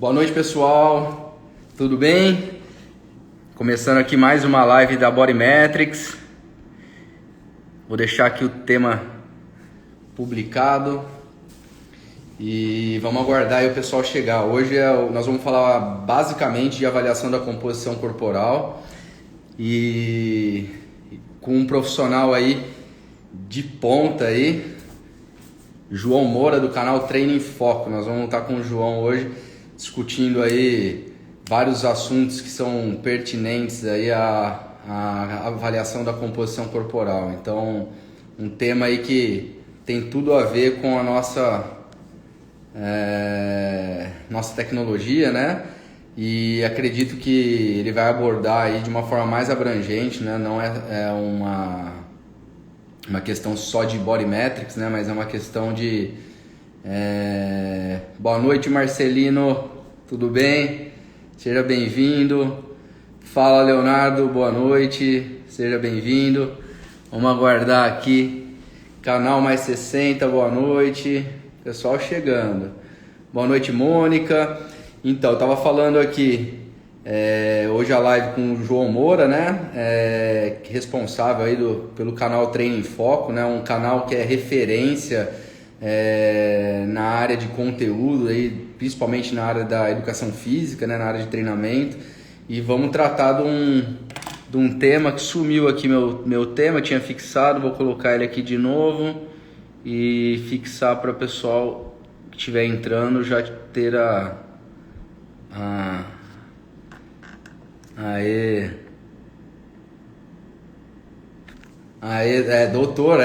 Boa noite, pessoal. Tudo bem? Começando aqui mais uma live da Bodymetrics. Vou deixar aqui o tema publicado e vamos aguardar aí o pessoal chegar. Hoje nós vamos falar basicamente de avaliação da composição corporal e com um profissional aí de ponta aí, João Moura, do canal Treino em Foco. Nós vamos estar com o João hoje discutindo aí vários assuntos que são pertinentes aí à avaliação da composição corporal. Então, um tema aí que tem tudo a ver com a nossa tecnologia, né? E acredito que ele vai abordar aí de uma forma mais abrangente, né? Não é uma questão só de Bodymetrics, né? Mas é uma questão de... Boa noite, Marcelino, tudo bem? Seja bem-vindo. Fala, Leonardo, boa noite, seja bem-vindo. Vamos aguardar aqui. Canal Mais 60, boa noite. Pessoal chegando. Boa noite, Mônica. Então, eu tava falando aqui hoje a live com o João Moura, né? Responsável aí pelo canal Treino em Foco, né? Um canal que é referência na área de conteúdo, aí, principalmente na área da educação física, né? Na área de treinamento. E vamos tratar de um tema que sumiu aqui, meu tema, tinha fixado, vou colocar ele aqui de novo e fixar para o pessoal que estiver entrando já ter doutor,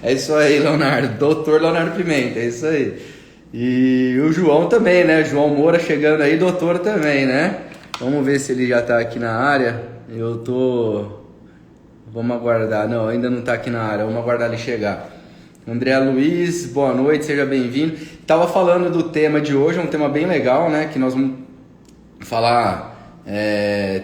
é isso aí, Leonardo, doutor Leonardo Pimenta, é isso aí. E o João também, né, João Moura chegando aí, doutor também, né? Vamos ver se ele já tá aqui na área. Vamos aguardar, não, ainda não tá aqui na área, vamos aguardar ele chegar. André Luiz, boa noite, seja bem-vindo. Tava falando do tema de hoje, é um tema bem legal, né, que nós vamos falar...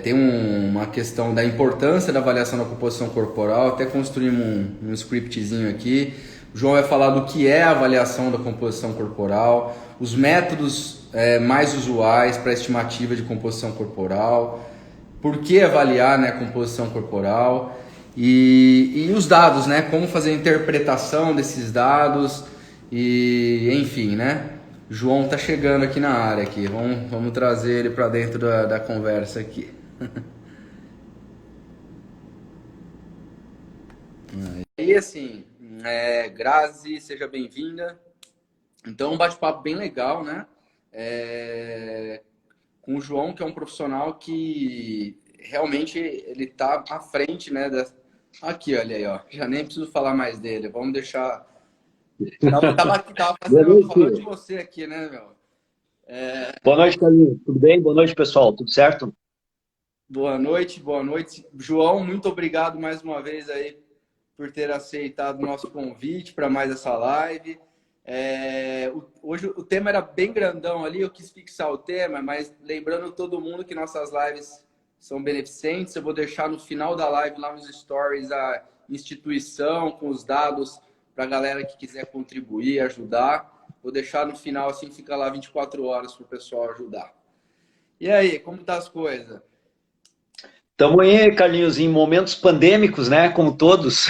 tem uma questão da importância da avaliação da composição corporal, até construímos um scriptzinho aqui. O João vai falar do que é a avaliação da composição corporal, os métodos mais usuais para estimativa de composição corporal, por que avaliar, né, a composição corporal e os dados, né, como fazer a interpretação desses dados e enfim, né? João tá chegando aqui na área aqui. Vamos trazer ele para dentro da conversa aqui. E assim, Grazi, seja bem-vinda. Então, um bate-papo bem legal, né? Com o João, que é um profissional que realmente ele tá à frente, né? Aqui, olha aí, ó. Já nem preciso falar mais dele. Vamos deixar... Tava falando de você aqui, né, meu? Boa noite, Carlinhos. Tudo bem? Boa noite, pessoal. Tudo certo? Boa noite, boa noite. João, muito obrigado mais uma vez aí por ter aceitado o nosso convite para mais essa live. Hoje o tema era bem grandão ali, eu quis fixar o tema, mas lembrando todo mundo que nossas lives são beneficentes, eu vou deixar no final da live lá nos stories a instituição com os dados para a galera que quiser contribuir, ajudar. Vou deixar no final, assim fica lá 24 horas para o pessoal ajudar. E aí, como tá as coisas? Estamos aí, Carlinhos, em momentos pandêmicos, né? Como todos,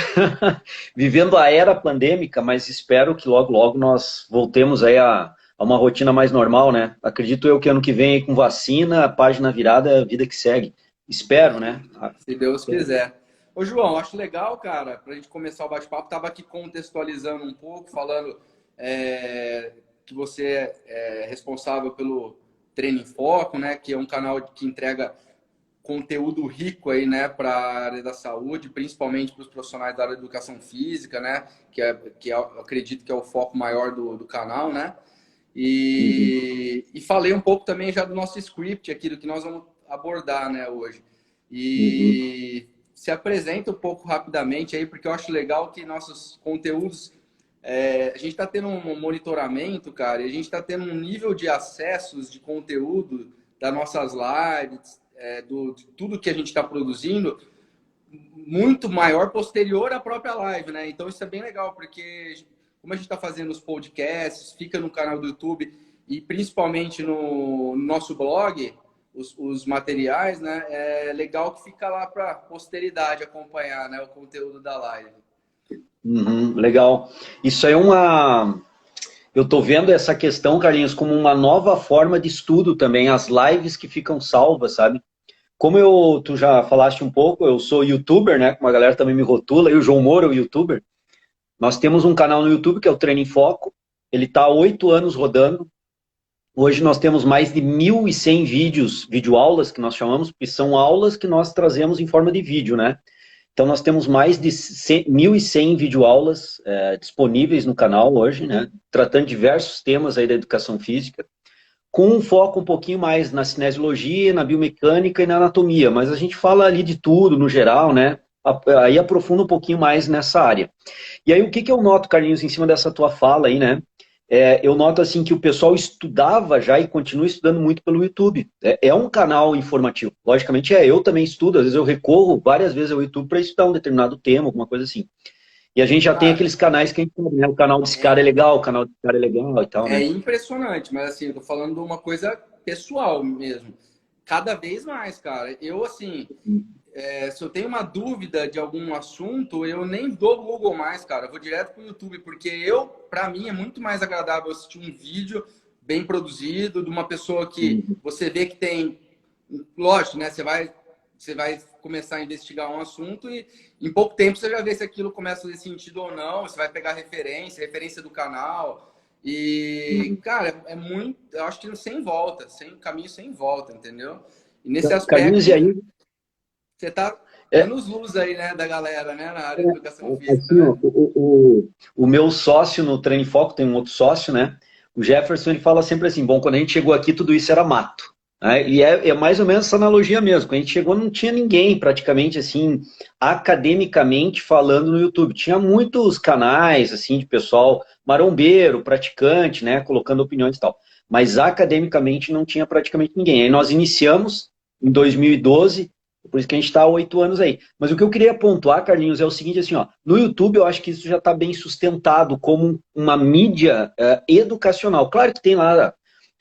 vivendo a era pandêmica, mas espero que logo, logo nós voltemos aí a uma rotina mais normal, né? Acredito eu que ano que vem, aí, com vacina, a página virada, a vida que segue. Espero, né? Se Deus quiser. Ô, João, acho legal, cara, para a gente começar o bate-papo. Tava aqui contextualizando um pouco, falando que você é responsável pelo Treino em Foco, né? Que é um canal que entrega conteúdo rico aí, né, para a área da saúde, principalmente para os profissionais da área da educação física, né? Que eu acredito que é o foco maior do canal, né? E falei um pouco também já do nosso script aqui, do que nós vamos abordar, né, hoje. E se apresenta um pouco rapidamente aí, porque eu acho legal que nossos conteúdos, a gente está tendo um monitoramento, cara, e a gente está tendo um nível de acessos de conteúdo das nossas lives, de tudo que a gente está produzindo, muito maior posterior à própria live, né? Então isso é bem legal, porque como a gente está fazendo os podcasts, fica no canal do YouTube e principalmente no nosso blog, os materiais, né? É legal que fica lá para a posteridade acompanhar, né, o conteúdo da live. Uhum, legal. Isso aí é uma. Eu estou vendo essa questão, Carlinhos, como uma nova forma de estudo também, as lives que ficam salvas, sabe? Como tu já falaste um pouco, eu sou youtuber, né? Como a galera também me rotula, e o João Moura é o youtuber. Nós temos um canal no YouTube que é o Treino em Foco. Ele está há 8 anos rodando. Hoje nós temos mais de 1.100 vídeos, videoaulas que nós chamamos, que são aulas que nós trazemos em forma de vídeo, né? Então nós temos mais de 1.100 videoaulas disponíveis no canal hoje, né? Tratando diversos temas aí da educação física, com um foco um pouquinho mais na cinesiologia, na biomecânica e na anatomia, mas a gente fala ali de tudo no geral, né? Aí aprofunda um pouquinho mais nessa área. E aí o que eu noto, Carlinhos, em cima dessa tua fala aí, né? Eu noto assim que o pessoal estudava já e continua estudando muito pelo YouTube. É um canal informativo. Logicamente eu também estudo, às vezes eu recorro várias vezes ao YouTube para estudar um determinado tema, alguma coisa assim. E a gente já tem Cara, aqueles canais que a gente sabe, né? O canal desse cara é é, legal, o canal desse cara é legal e tal, é né? impressionante, mas assim, eu tô falando de uma coisa pessoal mesmo. Cada vez mais, cara. Eu, assim, se eu tenho uma dúvida de algum assunto, eu nem dou Google mais, cara. Eu vou direto pro YouTube, porque para mim, é muito mais agradável assistir um vídeo bem produzido, de uma pessoa que você vê que tem. Lógico, né? Você vai começar a investigar um assunto e em pouco tempo você já vê se aquilo começa a fazer sentido ou não. Você vai pegar referência do canal. E, cara, é muito. Eu acho que sem volta, sem caminho sem volta, entendeu? E nesse Carlinhos, aspecto, e aí, você tá é, anos luz aí, né, da galera, né, na área de educação física, assim, ó, né? o meu sócio no Treino em Foco, tem um outro sócio, né? O Jefferson, ele fala sempre assim, bom, quando a gente chegou aqui, tudo isso era mato. Né? E é mais ou menos essa analogia mesmo. Quando a gente chegou, não tinha ninguém, praticamente, assim, academicamente falando no YouTube. Tinha muitos canais, assim, de pessoal marombeiro, praticante, né, colocando opiniões e tal. Mas academicamente não tinha praticamente ninguém. Aí nós iniciamos em 2012, por isso que a gente está há 8 anos aí. Mas o que eu queria pontuar, Carlinhos, é o seguinte, assim, ó, no YouTube eu acho que isso já está bem sustentado como uma mídia educacional. Claro que tem lá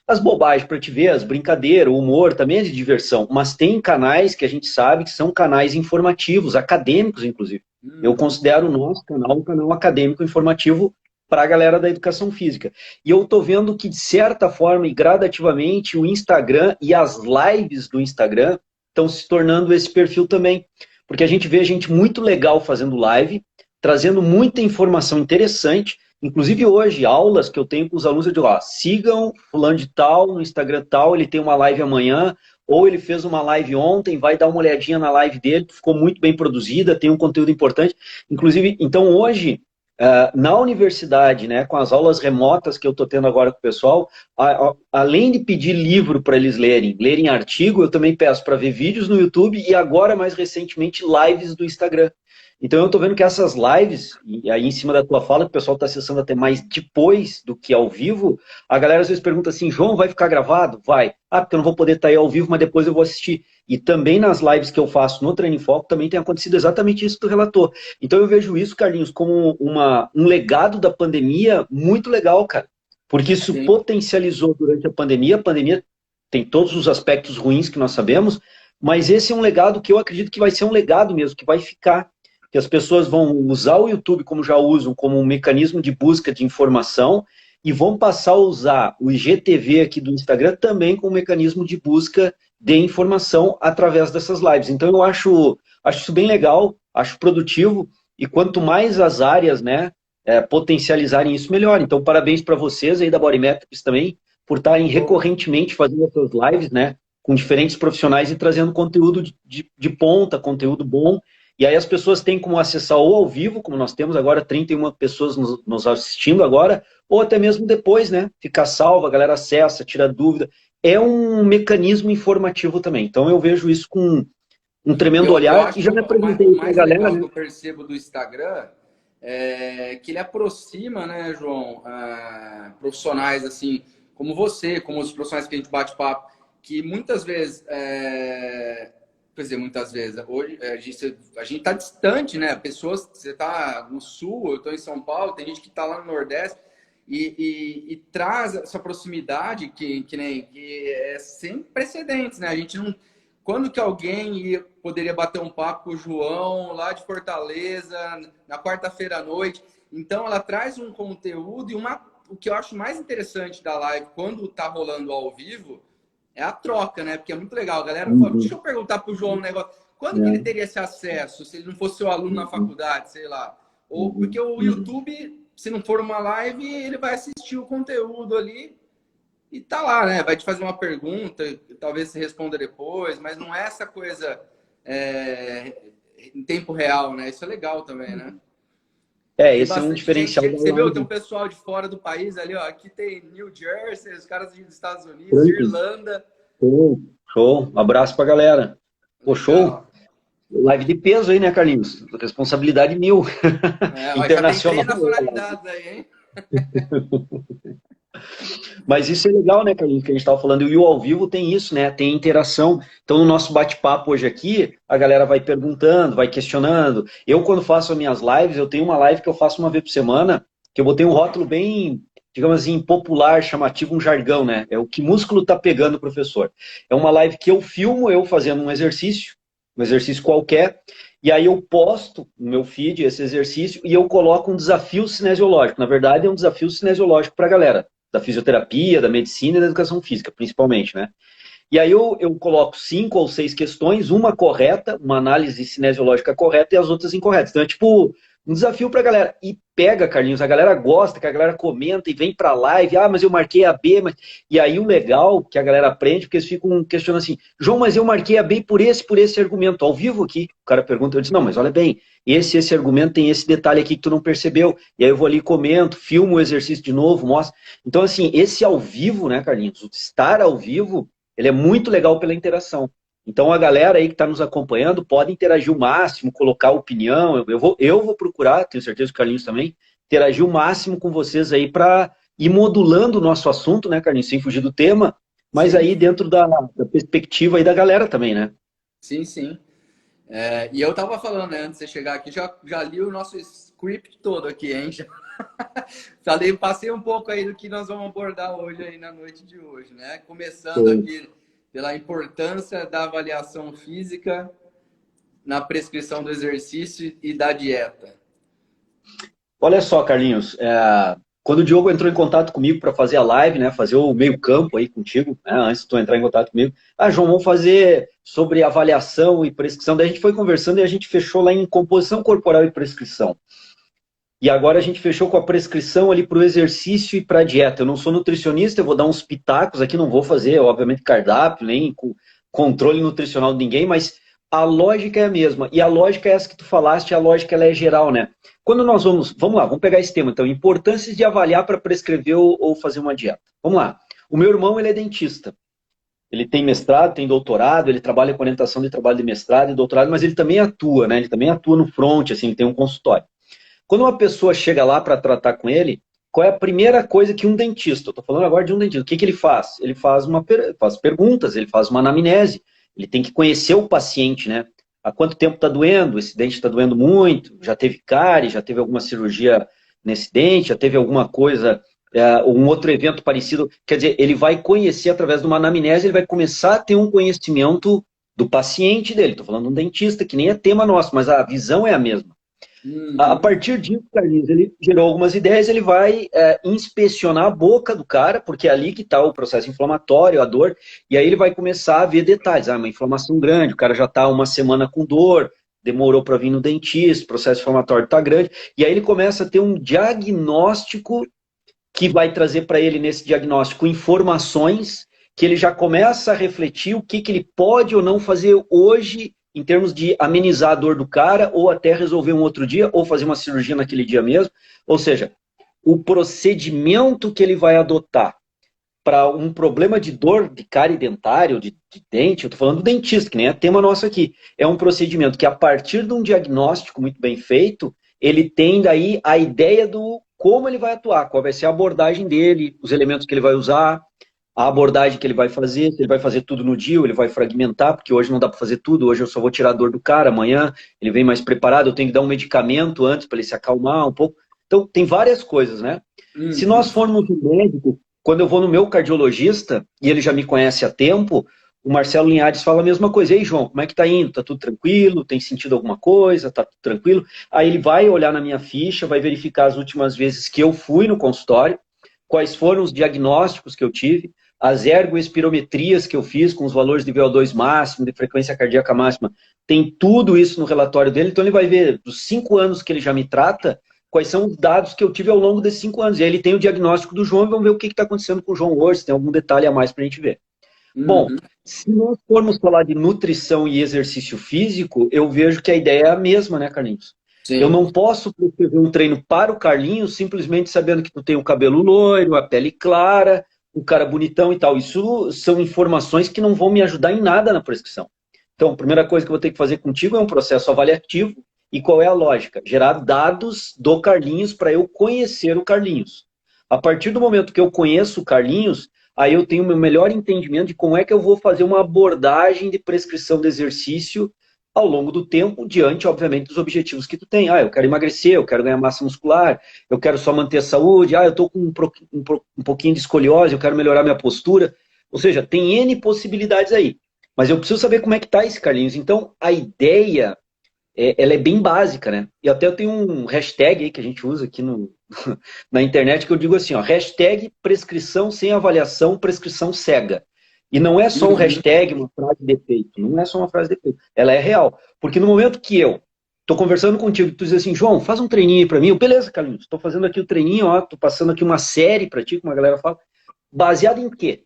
as bobagens para te ver, as brincadeiras, o humor também é de diversão, mas tem canais que a gente sabe que são canais informativos, acadêmicos, inclusive. Eu considero o nosso canal um canal acadêmico informativo para a galera da educação física. E eu estou vendo que, de certa forma e gradativamente, o Instagram e as lives do Instagram estão se tornando esse perfil também. Porque a gente vê gente muito legal fazendo live, trazendo muita informação interessante. Inclusive hoje, aulas que eu tenho com os alunos, eu digo, ó, sigam fulano de tal, no Instagram tal, ele tem uma live amanhã, ou ele fez uma live ontem, vai dar uma olhadinha na live dele, ficou muito bem produzida, tem um conteúdo importante. Inclusive, então hoje, na universidade, né, com as aulas remotas que eu estou tendo agora com o pessoal, além de pedir livro para eles lerem artigo, eu também peço para ver vídeos no YouTube e agora, mais recentemente, lives do Instagram. Então eu estou vendo que essas lives, e aí em cima da tua fala, que o pessoal está acessando até mais depois do que ao vivo, a galera às vezes pergunta assim, João, vai ficar gravado? Vai. Ah, porque eu não vou poder estar aí ao vivo, mas depois eu vou assistir. E também nas lives que eu faço no Treino em Foco, também tem acontecido exatamente isso que tu relatou. Então eu vejo isso, Carlinhos, como um legado da pandemia muito legal, cara. Porque isso Sim. potencializou durante a pandemia. A pandemia tem todos os aspectos ruins que nós sabemos, mas esse é um legado que eu acredito que vai ser um legado mesmo, que vai ficar. Que as pessoas vão usar o YouTube como já usam, como um mecanismo de busca de informação, e vão passar a usar o IGTV aqui do Instagram também como mecanismo de busca de informação através dessas lives. Então eu acho isso bem legal, acho produtivo, e quanto mais as áreas, né, potencializarem isso, melhor. Então parabéns para vocês aí da Bodymetrics também, por estarem Pô, recorrentemente fazendo essas lives, né, com diferentes profissionais e trazendo conteúdo de ponta, conteúdo bom. E aí as pessoas têm como acessar ou ao vivo, como nós temos agora 31 pessoas nos assistindo agora, ou até mesmo depois, né? Ficar salvo, a galera acessa, tira dúvida. É um mecanismo informativo também. Então eu vejo isso com um tremendo eu olhar acho e que já me apresentei o para a mais galera, legal que né? eu percebo do Instagram é que ele aproxima, né, João, profissionais assim, como você, como os profissionais que a gente bate papo, que muitas vezes, quer dizer, muitas vezes, hoje a gente está distante, né? Pessoas, você está no sul, eu estou em São Paulo, tem gente que está lá no Nordeste, e traz essa proximidade que é sem precedentes, né? A gente não... Quando que alguém poderia bater um papo com o João lá de Fortaleza na quarta-feira à noite? Então ela traz um conteúdo e o que eu acho mais interessante da live quando tá rolando ao vivo é a troca, né? Porque é muito legal. A galera fala, deixa eu perguntar pro João um negócio. Quando que ele teria esse acesso se ele não fosse seu aluno na faculdade, sei lá? Ou porque o YouTube, se não for uma live, ele vai assistir o conteúdo ali e tá lá, né? Vai te fazer uma pergunta, talvez você responda depois, mas não é essa coisa em tempo real, né? Isso é legal também, né? Esse é um diferencial. Você viu, tem um pessoal de fora do país ali, ó. Aqui tem New Jersey, os caras dos Estados Unidos, Irlanda. Show. Um abraço pra galera. Pô, show. Live de peso aí, né, Carlinhos? Responsabilidade 1000. Internacional. Já tem 3 nacionalidades aí, hein? Mas isso é legal, né, Carlinhos, que a gente estava falando. E o ao vivo tem isso, né? Tem interação. Então, no nosso bate-papo hoje aqui, a galera vai perguntando, vai questionando. Eu, quando faço as minhas lives, eu tenho uma live que eu faço uma vez por semana, que eu botei um rótulo bem, digamos assim, popular, chamativo, um jargão, né? É o que músculo tá pegando, professor. É uma live que eu filmo, eu fazendo um exercício qualquer, e aí eu posto no meu feed esse exercício e eu coloco um desafio cinesiológico. Na verdade, é um desafio cinesiológico para a galera da fisioterapia, da medicina e da educação física, principalmente, né? E aí eu coloco 5 ou 6 questões, uma correta, uma análise cinesiológica correta e as outras incorretas. Então é tipo um desafio pra galera. E pega, Carlinhos, a galera gosta, que a galera comenta e vem pra live, mas eu marquei a B, mas... E aí o legal que a galera aprende, porque eles ficam questionando assim, João, mas eu marquei a B por esse argumento. Ao vivo aqui, o cara pergunta, eu disse, não, mas olha bem, esse argumento tem esse detalhe aqui que tu não percebeu. E aí eu vou ali, comento, filmo o exercício de novo, mostro. Então, assim, esse ao vivo, né, Carlinhos, o estar ao vivo, ele é muito legal pela interação. Então, a galera aí que está nos acompanhando pode interagir o máximo, colocar opinião. Eu vou procurar, tenho certeza que o Carlinhos também, interagir o máximo com vocês aí para ir modulando o nosso assunto, né, Carlinhos, sem fugir do tema, mas sim, aí dentro da perspectiva aí da galera também, né? Sim, sim. E eu estava falando, né, antes de você chegar aqui, já li o nosso script todo aqui, hein? Passei um pouco aí do que nós vamos abordar hoje aí na noite de hoje, né? Começando aqui pela importância da avaliação física na prescrição do exercício e da dieta. Olha só, Carlinhos, quando o Diogo entrou em contato comigo para fazer a live, né, fazer o meio campo aí contigo, né, antes de tu entrar em contato comigo, João, vamos fazer sobre avaliação e prescrição. Daí a gente foi conversando e a gente fechou lá em composição corporal e prescrição. E agora a gente fechou com a prescrição ali para o exercício e para a dieta. Eu não sou nutricionista, eu vou dar uns pitacos aqui, não vou fazer, obviamente, cardápio, nem controle nutricional de ninguém, mas a lógica é a mesma. E a lógica é essa que tu falaste, a lógica ela é geral, né? Quando nós vamos lá, vamos pegar esse tema, então, importâncias de avaliar para prescrever ou fazer uma dieta. Vamos lá. O meu irmão, ele é dentista. Ele tem mestrado, tem doutorado, ele trabalha com orientação de trabalho de mestrado e doutorado, mas ele também atua, né? Ele também atua no front, assim, ele tem um consultório. Quando uma pessoa chega lá para tratar com ele, qual é a primeira coisa que um dentista, eu estou falando agora de um dentista, o que ele faz? Ele faz perguntas, ele faz uma anamnese, ele tem que conhecer o paciente, né? Há quanto tempo está doendo? Esse dente está doendo muito? Já teve cárie? Já teve alguma cirurgia nesse dente? Já teve alguma coisa, um outro evento parecido? Quer dizer, ele vai conhecer através de uma anamnese, ele vai começar a ter um conhecimento do paciente dele. Estou falando de um dentista, que nem é tema nosso, mas a visão é a mesma. A partir disso, Carlinhos, ele gerou algumas ideias, ele vai inspecionar a boca do cara, porque é ali que está o processo inflamatório, a dor, e aí ele vai começar a ver detalhes. Uma inflamação grande, o cara já está uma semana com dor, demorou para vir no dentista, o processo inflamatório está grande, e aí ele começa a ter um diagnóstico que vai trazer para ele, nesse diagnóstico, informações que ele já começa a refletir o que ele pode ou não fazer hoje em termos de amenizar a dor do cara, ou até resolver um outro dia, ou fazer uma cirurgia naquele dia mesmo. Ou seja, o procedimento que ele vai adotar para um problema de dor de cárie dentária, ou de dente, eu estou falando do dentista, que nem é tema nosso aqui, é um procedimento que, a partir de um diagnóstico muito bem feito, ele tem daí a ideia do como ele vai atuar, qual vai ser a abordagem dele, os elementos que ele vai usar, a abordagem que ele vai fazer, se ele vai fazer tudo no dia ou ele vai fragmentar, porque hoje não dá para fazer tudo, hoje eu só vou tirar a dor do cara, amanhã ele vem mais preparado, eu tenho que dar um medicamento antes para ele se acalmar um pouco. Então, tem várias coisas, né? Se nós formos no médico, quando eu vou no meu cardiologista, e ele já me conhece há tempo, o Marcelo Linhares fala a mesma coisa. Ei, João, como é que tá indo? Tá tudo tranquilo? Tem sentido alguma coisa? Tá tudo tranquilo? Aí ele vai olhar na minha ficha, vai verificar as últimas vezes que eu fui no consultório, quais foram os diagnósticos que eu tive, as ergoespirometrias que eu fiz com os valores de VO2 máximo, de frequência cardíaca máxima, tem tudo isso no relatório dele, então ele vai ver dos 5 anos que ele já me trata, quais são os dados que eu tive ao longo desses 5 anos. E aí ele tem o diagnóstico do João e vamos ver o que está acontecendo com o João hoje, se tem algum detalhe a mais para a gente ver. Bom, se nós formos falar de nutrição e exercício físico, eu vejo que a ideia é a mesma, né, Carlinhos? Sim. Eu não posso prescrever um treino para o Carlinhos simplesmente sabendo que tu tem o cabelo loiro, a pele clara, o cara bonitão e tal. Isso são informações que não vão me ajudar em nada na prescrição. Então, a primeira coisa que eu vou ter que fazer contigo é um processo avaliativo. E qual é a lógica? Gerar dados do Carlinhos para eu conhecer o Carlinhos. A partir do momento que eu conheço o Carlinhos, aí eu tenho o meu melhor entendimento de como é que eu vou fazer uma abordagem de prescrição de exercício ao longo do tempo, diante, obviamente, dos objetivos que tu tem. Eu quero emagrecer, eu quero ganhar massa muscular, eu quero só manter a saúde, eu estou com um pouquinho de escoliose, eu quero melhorar minha postura. Ou seja, tem N possibilidades aí. Mas eu preciso saber como é que está esse Carlinhos. Então, a ideia, ela é bem básica, né? E até eu tenho um hashtag aí que a gente usa aqui na internet, que eu digo assim, hashtag prescrição sem avaliação, prescrição cega. E não é só um hashtag, uma frase de efeito. Não é só uma frase de efeito. Ela é real. Porque no momento que eu tô conversando contigo, tu diz assim, João, faz um treininho para mim. Beleza, Carlinhos, estou fazendo aqui o treininho, tô passando aqui uma série para ti, como a galera fala. Baseado em quê?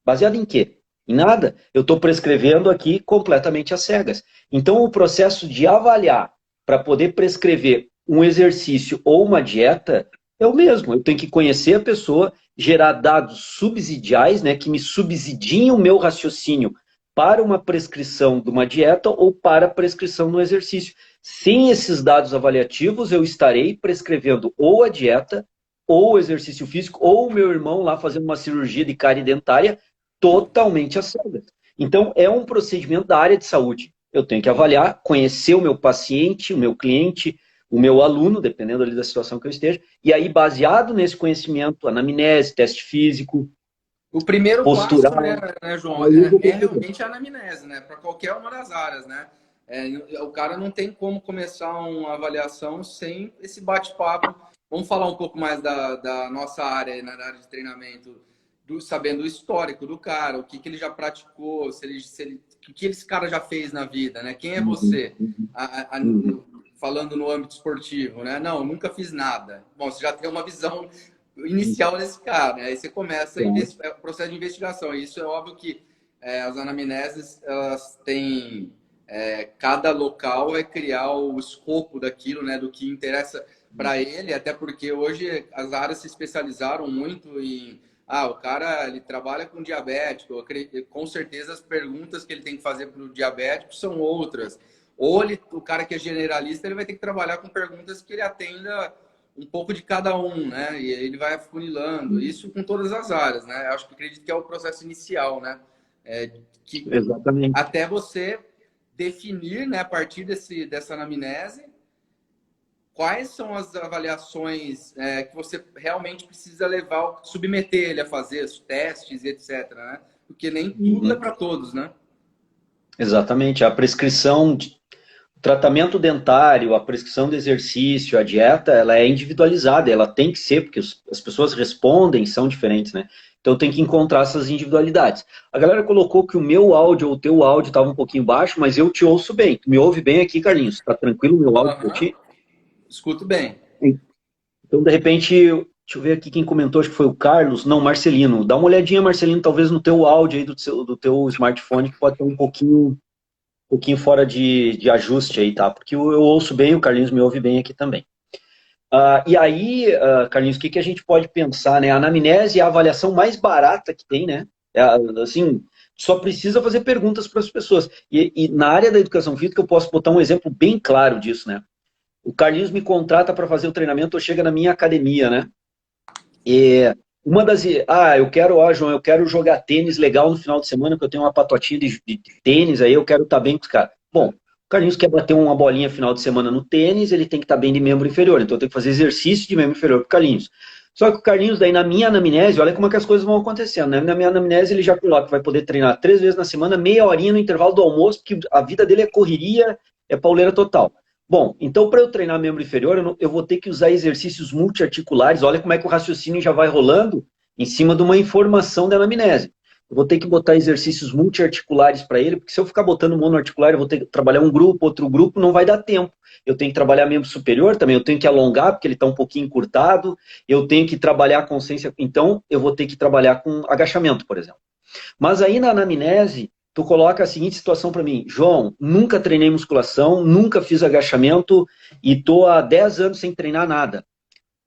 Baseado em quê? Em nada. Eu estou prescrevendo aqui completamente às cegas. Então, o processo de avaliar para poder prescrever um exercício ou uma dieta é o mesmo. Eu tenho que conhecer a pessoa, gerar dados subsidiais, né, que me subsidiem o meu raciocínio para uma prescrição de uma dieta ou para a prescrição do exercício. Sem esses dados avaliativos, eu estarei prescrevendo ou a dieta, ou o exercício físico, ou o meu irmão lá fazendo uma cirurgia de cárie dentária totalmente às cegas. Então, é um procedimento da área de saúde. Eu tenho que avaliar, conhecer o meu paciente, o meu cliente, o meu aluno, dependendo ali da situação que eu esteja, e aí, baseado nesse conhecimento, anamnese, teste físico, o primeiro postural, passo, né, João, é realmente a anamnese, né, para qualquer uma das áreas, né? O cara não tem como começar uma avaliação sem esse bate-papo. Vamos falar um pouco mais da nossa área, né, da área de treinamento, sabendo o histórico do cara, o que ele já praticou, o que esse cara já fez na vida, né? Quem é você? Falando no âmbito esportivo, né? Não, eu nunca fiz nada. Bom, você já tem uma visão inicial desse cara, né? Aí você começa o processo de investigação. E isso é óbvio que as anamneses, elas têm... cada local vai criar o escopo daquilo, né? Do que interessa para ele, até porque hoje as áreas se especializaram muito em... o cara, ele trabalha com diabético, com certeza as perguntas que ele tem que fazer para o diabético são outras. Ou o cara que é generalista, ele vai ter que trabalhar com perguntas que ele atenda um pouco de cada um, né? E ele vai afunilando. Isso com todas as áreas, né? Eu acredito que é o processo inicial, né? Exatamente. Até você definir, né, a partir dessa anamnese, quais são as avaliações que você realmente precisa submeter ele a fazer, os testes, etc, né? Porque nem tudo é para todos, né? Exatamente. A prescrição, o tratamento dentário, a prescrição de exercício, a dieta, ela é individualizada, ela tem que ser, porque as pessoas respondem, são diferentes, né? Então tem que encontrar essas individualidades. A galera colocou que o meu áudio ou o teu áudio estava um pouquinho baixo, mas eu te ouço bem. Tu me ouve bem aqui, Carlinhos? Tá tranquilo o meu áudio para ti? Escuto bem. Então, de repente, deixa eu ver aqui quem comentou, acho que foi o Carlos, não, Marcelino. Dá uma olhadinha, Marcelino, talvez no teu áudio aí do teu smartphone, que pode ter um pouquinho fora de ajuste aí, tá? Porque eu ouço bem, o Carlinhos me ouve bem aqui também. E aí, Carlinhos, o que a gente pode pensar, né? A anamnese é a avaliação mais barata que tem, né? Assim, só precisa fazer perguntas para as pessoas. E na área da educação física eu posso botar um exemplo bem claro disso, né? O Carlinhos me contrata para fazer o treinamento, ou chega na minha academia, né? E uma das... João, eu quero jogar tênis legal no final de semana, porque eu tenho uma patotinha de tênis aí, eu quero estar bem com os caras. Bom, Carlinhos quer bater uma bolinha final de semana no tênis, ele tem que estar bem de membro inferior, então eu tenho que fazer exercício de membro inferior para o Carlinhos. Só que o Carlinhos, daí na minha anamnese, olha como é que as coisas vão acontecendo, né? Na minha anamnese ele já coloca que vai poder treinar 3 vezes na semana, meia horinha no intervalo do almoço, porque a vida dele é correria, é pauleira total. Bom, então para eu treinar membro inferior, eu vou ter que usar exercícios multiarticulares, olha como é que o raciocínio já vai rolando em cima de uma informação da anamnese. Eu vou ter que botar exercícios multiarticulares para ele, porque se eu ficar botando monoarticular, eu vou ter que trabalhar um grupo, outro grupo, não vai dar tempo. Eu tenho que trabalhar membro superior também, eu tenho que alongar, porque ele está um pouquinho encurtado, eu tenho que trabalhar a consciência, então eu vou ter que trabalhar com agachamento, por exemplo. Mas aí na anamnese, tu coloca a seguinte situação para mim: João, nunca treinei musculação, nunca fiz agachamento e tô há 10 anos sem treinar nada.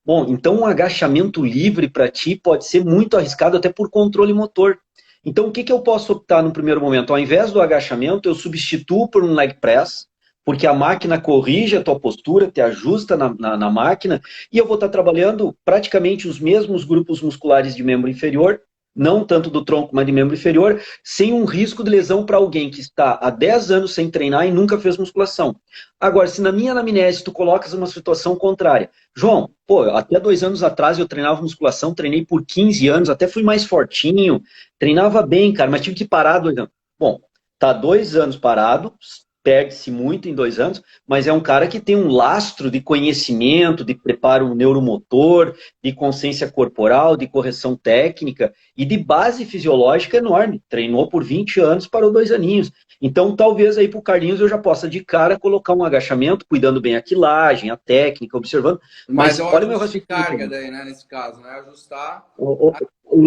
Bom, então um agachamento livre para ti pode ser muito arriscado até por controle motor. Então, o que eu posso optar no primeiro momento? Ao invés do agachamento, eu substituo por um leg press, porque a máquina corrige a tua postura, te ajusta na máquina, e eu vou estar trabalhando praticamente os mesmos grupos musculares de membro inferior, não tanto do tronco, mas de membro inferior, sem um risco de lesão para alguém que está há 10 anos sem treinar e nunca fez musculação. Agora, se na minha anamnese tu colocas uma situação contrária, João, pô, até 2 anos atrás eu treinava musculação, treinei por 15 anos, até fui mais fortinho, treinava bem, cara, mas tive que parar 2 anos. Bom, tá 2 anos parado, perde-se muito em 2 anos, mas é um cara que tem um lastro de conhecimento, de preparo neuromotor, de consciência corporal, de correção técnica e de base fisiológica enorme. Treinou por 20 anos, parou 2 aninhos. Então, talvez aí para o Carlinhos eu já possa de cara colocar um agachamento, cuidando bem a quilagem, a técnica, observando. Mas é o olha o meu ajuste de raciocínio. carga daí, né, nesse caso, né? Ajustar. O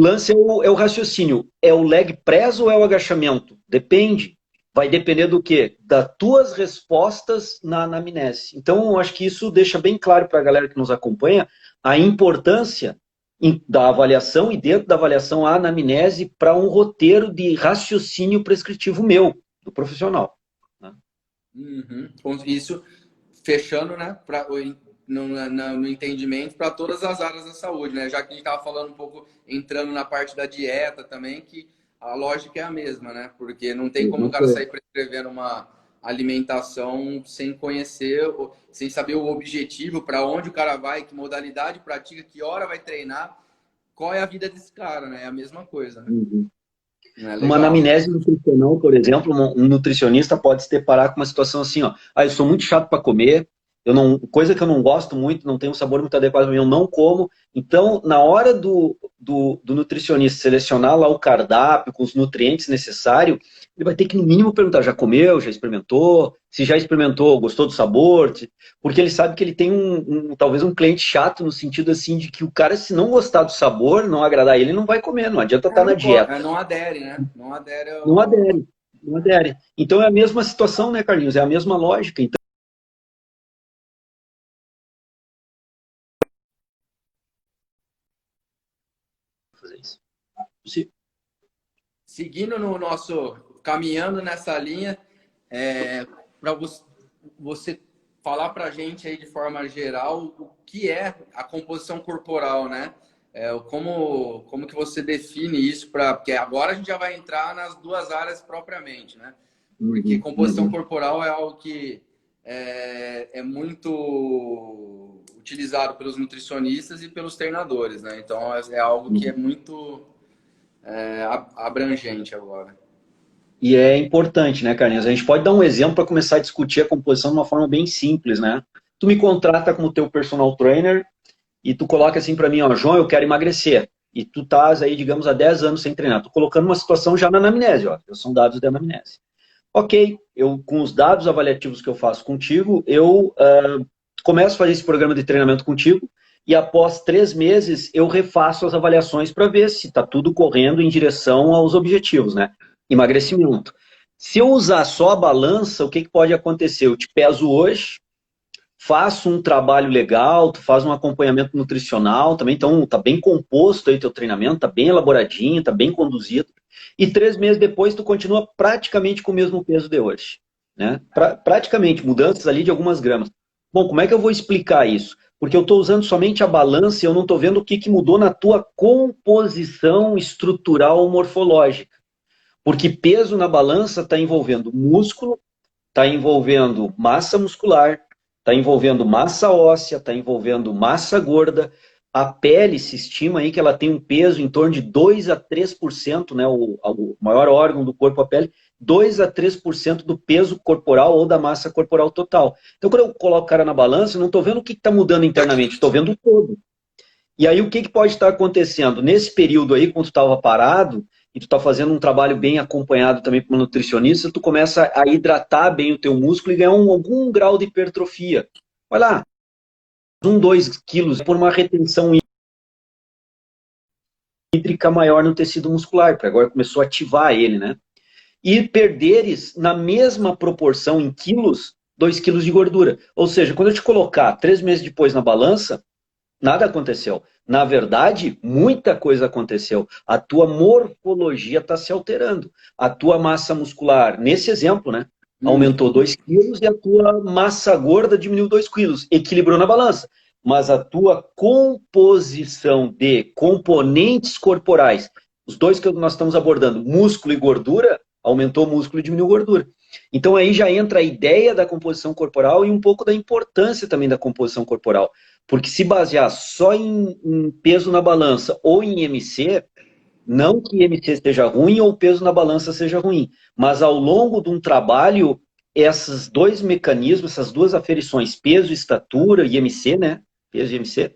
lance é o raciocínio. É o leg press ou é o agachamento? Depende. Vai depender do quê? Das tuas respostas na anamnese. Então, eu acho que isso deixa bem claro para a galera que nos acompanha a importância da avaliação e dentro da avaliação a anamnese para um roteiro de raciocínio prescritivo meu, do profissional. Né? Uhum. Isso fechando, né, no entendimento para todas as áreas da saúde, né? Já que a gente estava falando um pouco, entrando na parte da dieta também, que a lógica é a mesma, né? Porque não tem como o cara sair prescrevendo uma alimentação sem conhecer, sem saber o objetivo, para onde o cara vai, que modalidade pratica, que hora vai treinar, qual é a vida desse cara, né? É a mesma coisa, né? Uhum. É Uma anamnese nutricional, por exemplo, um nutricionista pode se deparar com uma situação assim, ó, eu sou muito chato para comer, coisa que eu não gosto muito, não tem um sabor muito adequado para mim, eu não como. Então, na hora do nutricionista selecionar lá o cardápio com os nutrientes necessários, ele vai ter que, no mínimo, perguntar, já comeu, já experimentou? Se já experimentou, gostou do sabor? Porque ele sabe que ele tem talvez um cliente chato no sentido assim de que o cara, se não gostar do sabor, não agradar ele, não vai comer, não adianta estar na dieta. Não adere, né? Não adere. Não adere, não adere. Então é a mesma situação, né, Carlinhos? É a mesma lógica. Então, fazer isso. Seguindo no nosso, caminhando nessa linha, para você falar para a gente aí de forma geral o que é a composição corporal, né? Como que você define isso porque agora a gente já vai entrar nas duas áreas propriamente, né? Porque composição corporal é algo que é muito utilizado pelos nutricionistas e pelos treinadores, né? Então é algo que é muito abrangente agora. E é importante, né, Carlinhos? A gente pode dar um exemplo para começar a discutir a composição de uma forma bem simples, né? Tu me contrata como teu personal trainer e tu coloca assim para mim, ó, João, eu quero emagrecer. E tu estás aí, digamos, há 10 anos sem treinar. Tô colocando uma situação já na anamnese, ó. São dados de anamnese. Ok, com os dados avaliativos que eu faço contigo, eu começo a fazer esse programa de treinamento contigo e após 3 meses eu refaço as avaliações para ver se está tudo correndo em direção aos objetivos, né? Emagrecimento. Se eu usar só a balança, o que pode acontecer? Eu te peso hoje, faço um trabalho legal, tu faz um acompanhamento nutricional também, então tá bem composto aí teu treinamento, tá bem elaboradinho, tá bem conduzido, e 3 meses depois tu continua praticamente com o mesmo peso de hoje, né? Praticamente, mudanças ali de algumas gramas. Bom, como é que eu vou explicar isso? Porque eu estou usando somente a balança e eu não estou vendo o que mudou na tua composição estrutural morfológica. Porque peso na balança está envolvendo músculo, está envolvendo massa muscular, está envolvendo massa óssea, está envolvendo massa gorda. A pele se estima aí que ela tem um peso em torno de 2 a 3%, né, o maior órgão do corpo, a pele, 2 a 3% do peso corporal ou da massa corporal total. Então, quando eu coloco o cara na balança, eu não estou vendo o que está mudando internamente, estou vendo o todo. E aí, o que pode estar acontecendo? Nesse período aí, quando tu estava parado, e tu está fazendo um trabalho bem acompanhado também com um nutricionista, tu começa a hidratar bem o teu músculo e ganhar algum grau de hipertrofia. Vai lá, 2 quilos por uma retenção hídrica maior no tecido muscular, porque agora começou a ativar ele, né? E perderes na mesma proporção em quilos, 2 quilos de gordura. Ou seja, quando eu te colocar 3 meses depois na balança, nada aconteceu. Na verdade, muita coisa aconteceu. A tua morfologia está se alterando. A tua massa muscular, nesse exemplo, né? Aumentou 2 quilos e a tua massa gorda diminuiu 2 quilos. Equilibrou na balança. Mas a tua composição de componentes corporais, os dois que nós estamos abordando, músculo e gordura, aumentou músculo e diminuiu gordura. Então aí já entra a ideia da composição corporal e um pouco da importância também da composição corporal. Porque se basear só em peso na balança ou em IMC, não que IMC seja ruim ou peso na balança seja ruim, mas ao longo de um trabalho, esses dois mecanismos, essas duas aferições, peso e estatura, IMC, né? Peso e IMC,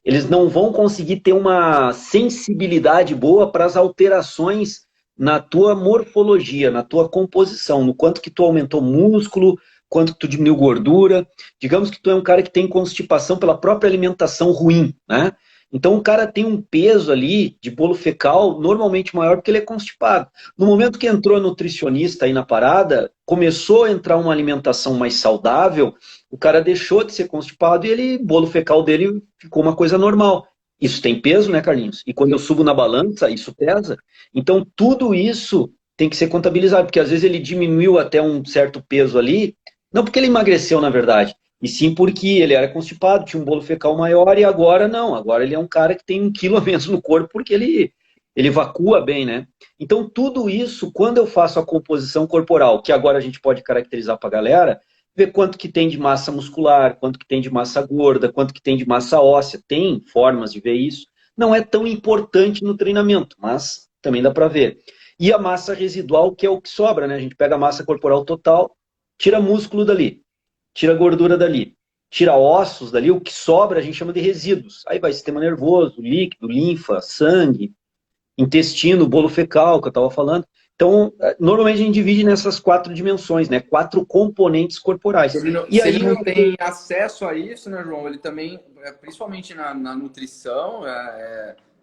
eles não vão conseguir ter uma sensibilidade boa para as alterações na tua morfologia, na tua composição, no quanto que tu aumentou músculo, quanto que tu diminuiu gordura. Digamos que tu é um cara que tem constipação pela própria alimentação ruim, né? Então o cara tem um peso ali de bolo fecal normalmente maior porque ele é constipado. No momento que entrou a nutricionista aí na parada, começou a entrar uma alimentação mais saudável, o cara deixou de ser constipado e o bolo fecal dele ficou uma coisa normal. Isso tem peso, né, Carlinhos? E quando eu subo na balança, isso pesa. Então tudo isso tem que ser contabilizado, porque às vezes ele diminuiu até um certo peso ali, não porque ele emagreceu, na verdade, e sim porque ele era constipado, tinha um bolo fecal maior e agora não. Agora ele é um cara que tem 1 quilo a menos no corpo porque ele evacua bem, né? Então tudo isso, quando eu faço a composição corporal, que agora a gente pode caracterizar para a galera, ver quanto que tem de massa muscular, quanto que tem de massa gorda, quanto que tem de massa óssea, tem formas de ver isso. Não é tão importante no treinamento, mas também dá para ver. E a massa residual, que é o que sobra, né? A gente pega a massa corporal total, tira músculo dali, tira gordura dali, tira ossos dali, o que sobra a gente chama de resíduos. Aí vai sistema nervoso, líquido, linfa, sangue, intestino, bolo fecal, que eu estava falando. Então, normalmente a gente divide nessas 4 dimensões, né? 4 componentes corporais. Se ele não tem acesso a isso, né, João? Ele também, principalmente na nutrição,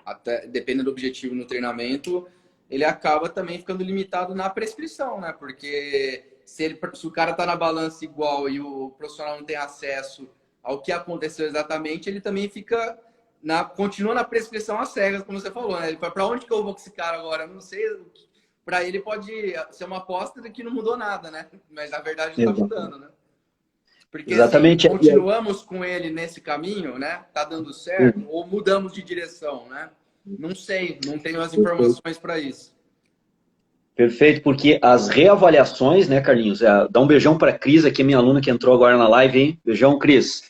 até dependendo do objetivo no treinamento, ele acaba também ficando limitado na prescrição, né? Porque se o cara tá na balança igual e o profissional não tem acesso ao que aconteceu exatamente, ele também continua na prescrição às cegas, como você falou, né? Ele fala, para onde que eu vou com esse cara agora? Eu não sei. Para ele pode ser uma aposta de que não mudou nada, né? Mas na verdade está mudando, né? Porque exatamente. Assim, continuamos com ele nesse caminho, né? Tá dando certo? Ou mudamos de direção, né? Não sei, não tenho as informações para isso. Perfeito, porque as reavaliações, né, Carlinhos? Dá um beijão para a Cris, aqui, minha aluna que entrou agora na live, hein? Beijão, Cris.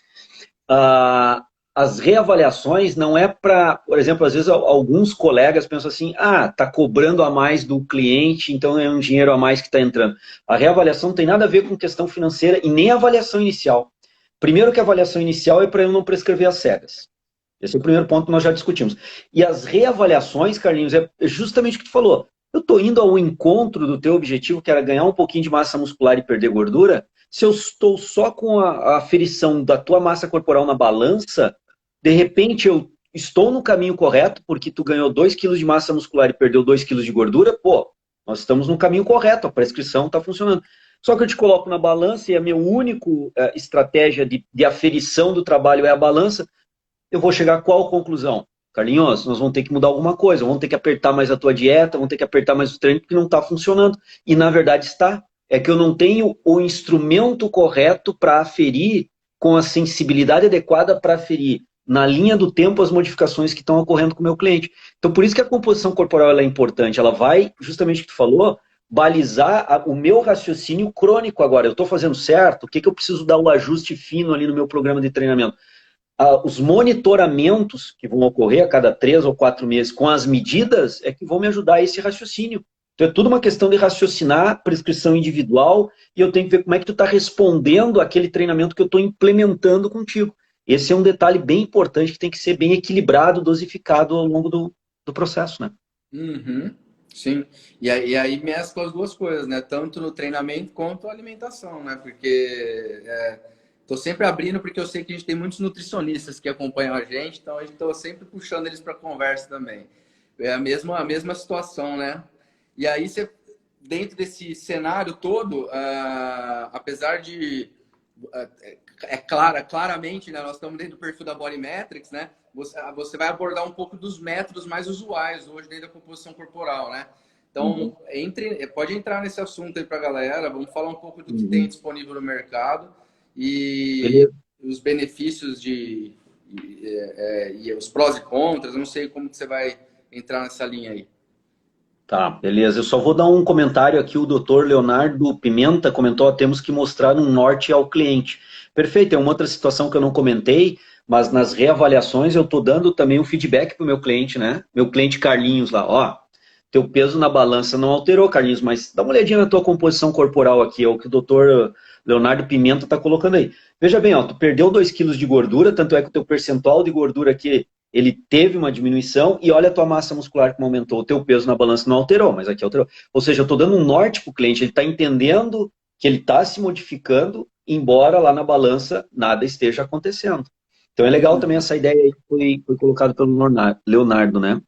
As reavaliações não é para, por exemplo, às vezes alguns colegas pensam assim, tá cobrando a mais do cliente, então é um dinheiro a mais que está entrando. A reavaliação não tem nada a ver com questão financeira e nem a avaliação inicial. Primeiro que a avaliação inicial é para eu não prescrever às cegas. Esse é o primeiro ponto que nós já discutimos. E as reavaliações, Carlinhos, é justamente o que tu falou. Eu estou indo ao encontro do teu objetivo, que era ganhar um pouquinho de massa muscular e perder gordura. Se eu estou só com a aferição da tua massa corporal na balança, de repente eu estou no caminho correto, porque tu ganhou 2 quilos de massa muscular e perdeu 2 quilos de gordura, nós estamos no caminho correto, a prescrição está funcionando. Só que eu te coloco na balança e a minha única estratégia de aferição do trabalho é a balança, eu vou chegar a qual conclusão? Carlinhos, nós vamos ter que mudar alguma coisa, vamos ter que apertar mais a tua dieta, vamos ter que apertar mais o treino, porque não está funcionando. E na verdade está. É que eu não tenho o instrumento correto para aferir, com a sensibilidade adequada para aferir, na linha do tempo, as modificações que estão ocorrendo com o meu cliente. Então, por isso que a composição corporal ela é importante. Ela vai, justamente o que tu falou, balizar o meu raciocínio crônico agora. Eu estou fazendo certo? O que, que eu preciso dar o ajuste fino ali no meu programa de treinamento? Os monitoramentos que vão ocorrer a cada 3 ou 4 meses com as medidas é que vão me ajudar a esse raciocínio. Então é tudo uma questão de raciocinar, prescrição individual, e eu tenho que ver como é que tu está respondendo àquele treinamento que eu estou implementando contigo. Esse é um detalhe bem importante que tem que ser bem equilibrado, dosificado ao longo do processo, né? Uhum, sim. E aí mescla as duas coisas, né? Tanto no treinamento quanto a alimentação, né? Porque tô sempre abrindo porque eu sei que a gente tem muitos nutricionistas que acompanham a gente, então a gente tô sempre puxando eles para conversa também. É a mesma situação, né? E aí você, dentro desse cenário todo, apesar de claramente, né, nós estamos dentro do perfil da Body Metrics, né? Você vai abordar um pouco dos métodos mais usuais hoje dentro da composição corporal, né? Então, pode entrar nesse assunto aí para a galera. Vamos falar um pouco do que tem disponível no mercado e Beleza. os benefícios e os prós e contras. Eu não sei como que você vai entrar nessa linha aí. Tá, beleza. Eu só vou dar um comentário aqui. O doutor Leonardo Pimenta comentou: ó, temos que mostrar um norte ao cliente. Perfeito, é uma outra situação que eu não comentei, mas nas reavaliações eu estou dando também um feedback para o meu cliente, né? Meu cliente Carlinhos lá, ó, teu peso na balança não alterou, Carlinhos, mas dá uma olhadinha na tua composição corporal aqui, é o que o doutor Leonardo Pimenta está colocando aí. Veja bem, ó, tu perdeu 2 quilos de gordura, tanto é que o teu percentual de gordura aqui ele teve uma diminuição e olha a tua massa muscular como aumentou. O teu peso na balança não alterou, mas aqui alterou. Ou seja, eu estou dando um norte para o cliente, ele está entendendo que ele está se modificando, embora lá na balança nada esteja acontecendo. Então é legal também essa ideia aí que foi colocada pelo Leonardo, né?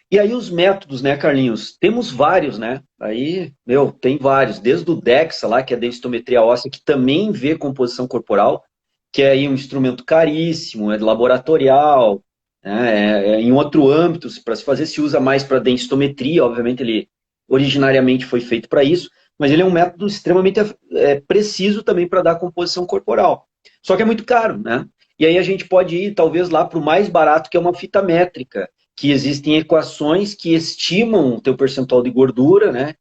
E aí os métodos, né, Carlinhos? Temos vários, né? Aí, tem vários. Desde o DEXA lá, que é a densitometria óssea, que também vê composição corporal, que é aí um instrumento caríssimo, é laboratorial, né? Em outro âmbito, para se fazer, se usa mais para densitometria, obviamente ele originariamente foi feito para isso, mas ele é um método extremamente preciso também para dar composição corporal. Só que é muito caro, né? E aí a gente pode ir, talvez, lá para o mais barato, que é uma fita métrica, que existem equações que estimam o teu percentual de gordura, né,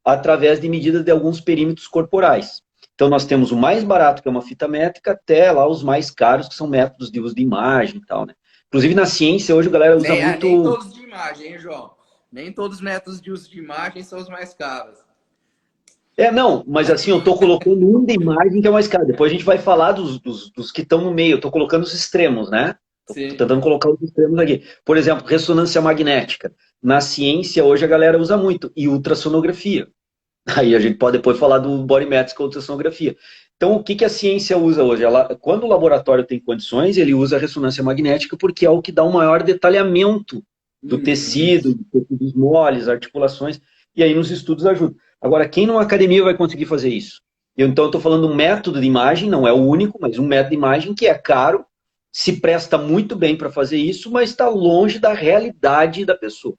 através de medidas de alguns perímetros corporais. Então, nós temos o mais barato, que é uma fita métrica, até lá os mais caros, que são métodos de uso de imagem e tal, né. Inclusive, na ciência, hoje a galera usa muito... Nem todos de imagem, hein, João? Nem todos os métodos de uso de imagem são os mais caros. Não, mas assim, eu estou colocando um de imagem que é mais caro. Depois a gente vai falar dos que estão no meio. Eu estou colocando os extremos, né? Estou Sim. tentando colocar os extremos aqui. Por exemplo, ressonância magnética. Na ciência, hoje a galera usa muito. E ultrassonografia. Aí a gente pode depois falar do body mass com ultrassonografia. Então, o que a ciência usa hoje? Quando o laboratório tem condições, ele usa a ressonância magnética porque é o que dá um maior detalhamento do tecido, dos tecidos moles, articulações. E aí nos estudos ajuda. Agora, quem numa academia vai conseguir fazer isso? Então, eu estou falando um método de imagem, não é o único, mas um método de imagem que é caro, se presta muito bem para fazer isso, mas está longe da realidade da pessoa.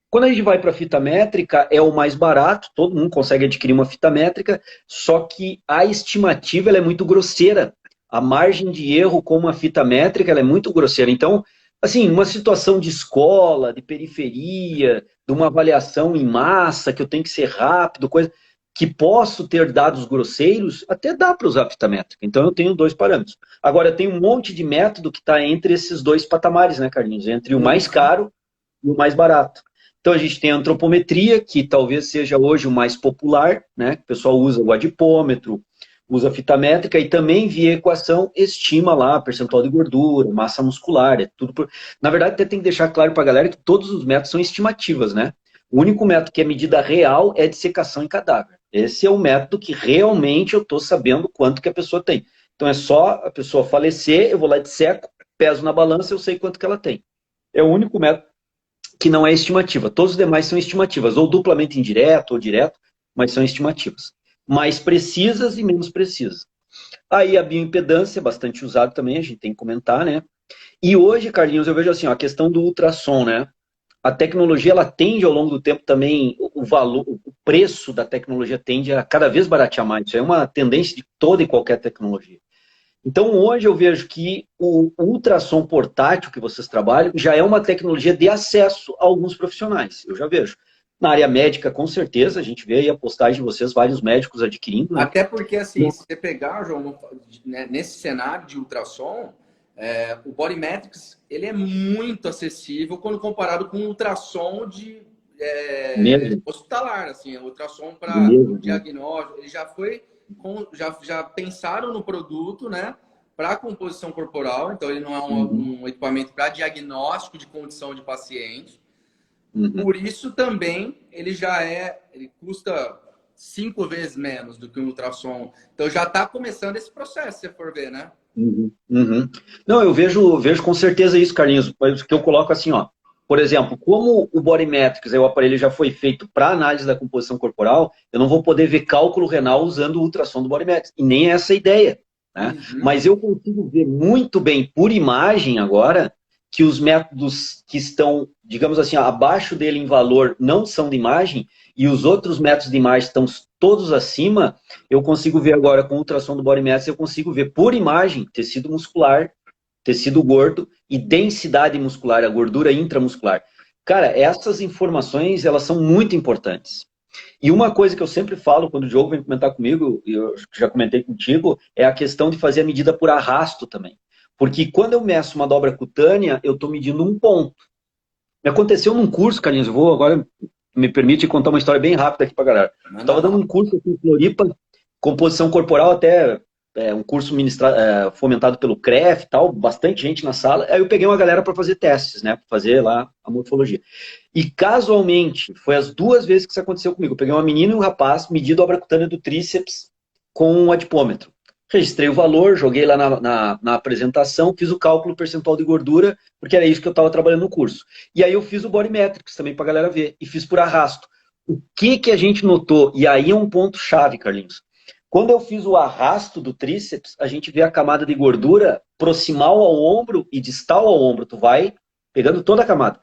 Quando a gente vai para a fita métrica, é o mais barato, todo mundo consegue adquirir uma fita métrica, só que a estimativa ela é muito grosseira. A margem de erro com uma fita métrica ela é muito grosseira. Então, assim, uma situação de escola, de periferia, de uma avaliação em massa, que eu tenho que ser rápido, coisa que posso ter dados grosseiros, até dá para usar a fita métrica. Então, eu tenho 2 parâmetros. Agora, tem um monte de método que está entre esses 2 patamares, né, Carlinhos? Entre o mais caro e o mais barato. Então, a gente tem a antropometria, que talvez seja hoje o mais popular, né? O pessoal usa o adipômetro, usa a fita métrica e também, via equação, estima lá percentual de gordura, massa muscular, é tudo por... Na verdade, até tem que deixar claro para a galera que todos os métodos são estimativas, né? O único método que é medida real é dissecação em cadáver. Esse é o método que realmente eu estou sabendo quanto que a pessoa tem. Então, é só a pessoa falecer, eu vou lá, disseco, peso na balança, eu sei quanto que ela tem. É o único método que não é estimativa. Todos os demais são estimativas, ou duplamente indireto ou direto, mas são estimativas. Mais precisas e menos precisas. Aí a bioimpedância é bastante usado também, a gente tem que comentar, né? E hoje, Carlinhos, eu vejo assim, ó, a questão do ultrassom, né? A tecnologia, ela tende ao longo do tempo também, o valor, o preço da tecnologia tende a cada vez baratear mais. Isso é uma tendência de toda e qualquer tecnologia. Então, hoje eu vejo que o ultrassom portátil que vocês trabalham já é uma tecnologia de acesso a alguns profissionais. Eu já vejo. Na área médica, com certeza, a gente vê aí a postagem de vocês, vários médicos adquirindo, né? Até porque, assim, se você pegar, João, né, nesse cenário de ultrassom, o Bodymetrics, ele é muito acessível quando comparado com o ultrassom de Mesmo, hospitalar, assim, ultrassom para mesmo, né? diagnóstico, ele já foi, já pensaram no produto, né, para composição corporal, então ele não é Uhum, um equipamento para diagnóstico de condição de paciente. uhum, Por isso também ele custa 5 vezes menos do que um ultrassom. Então já está começando esse processo, se você for ver, né? uhum, uhum. Não, eu vejo com certeza isso, Carlinhos, mas o que eu coloco assim, ó, por exemplo, como o Bodymetrics, o aparelho já foi feito para análise da composição corporal, eu não vou poder ver cálculo renal usando o ultrassom do Bodymetrics, e nem é essa a ideia, né? Uhum. Mas eu consigo ver muito bem por imagem agora que os métodos que estão, digamos assim, abaixo dele em valor não são de imagem, e os outros métodos de imagem estão todos acima. Eu consigo ver agora com o ultrassom do Body Mass, eu consigo ver por imagem tecido muscular, tecido gordo e densidade muscular, a gordura intramuscular. Cara, essas informações, elas são muito importantes. E uma coisa que eu sempre falo quando o Diogo vem comentar comigo, e eu já comentei contigo, é a questão de fazer a medida por arrasto também. Porque quando eu meço uma dobra cutânea, eu estou medindo um ponto. Me aconteceu num curso, Carlinhos, eu vou agora, me permite contar uma história bem rápida aqui para galera. Eu Manda estava dando bala. um curso aqui em Floripa, composição corporal, até um curso fomentado pelo CREF e tal, bastante gente na sala. Aí eu peguei uma galera para fazer testes, né, para fazer lá a morfologia. E casualmente, foi as 2 vezes que isso aconteceu comigo. Eu peguei uma menina e um rapaz, medi a dobra cutânea do tríceps com um adipômetro. Registrei o valor, joguei lá na apresentação, fiz o cálculo percentual de gordura, porque era isso que eu estava trabalhando no curso. E aí eu fiz o Body Metrics também para a galera ver, e fiz por arrasto. O que a gente notou? E aí é um ponto chave, Carlinhos. Quando eu fiz o arrasto do tríceps, a gente vê a camada de gordura proximal ao ombro e distal ao ombro. Tu vai pegando toda a camada.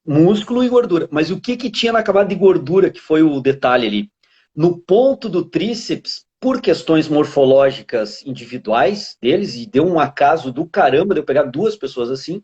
Músculo e gordura. Mas o que tinha na camada de gordura, que foi o detalhe ali? No ponto do tríceps, por questões morfológicas individuais deles, e deu um acaso do caramba de eu pegar 2 pessoas assim,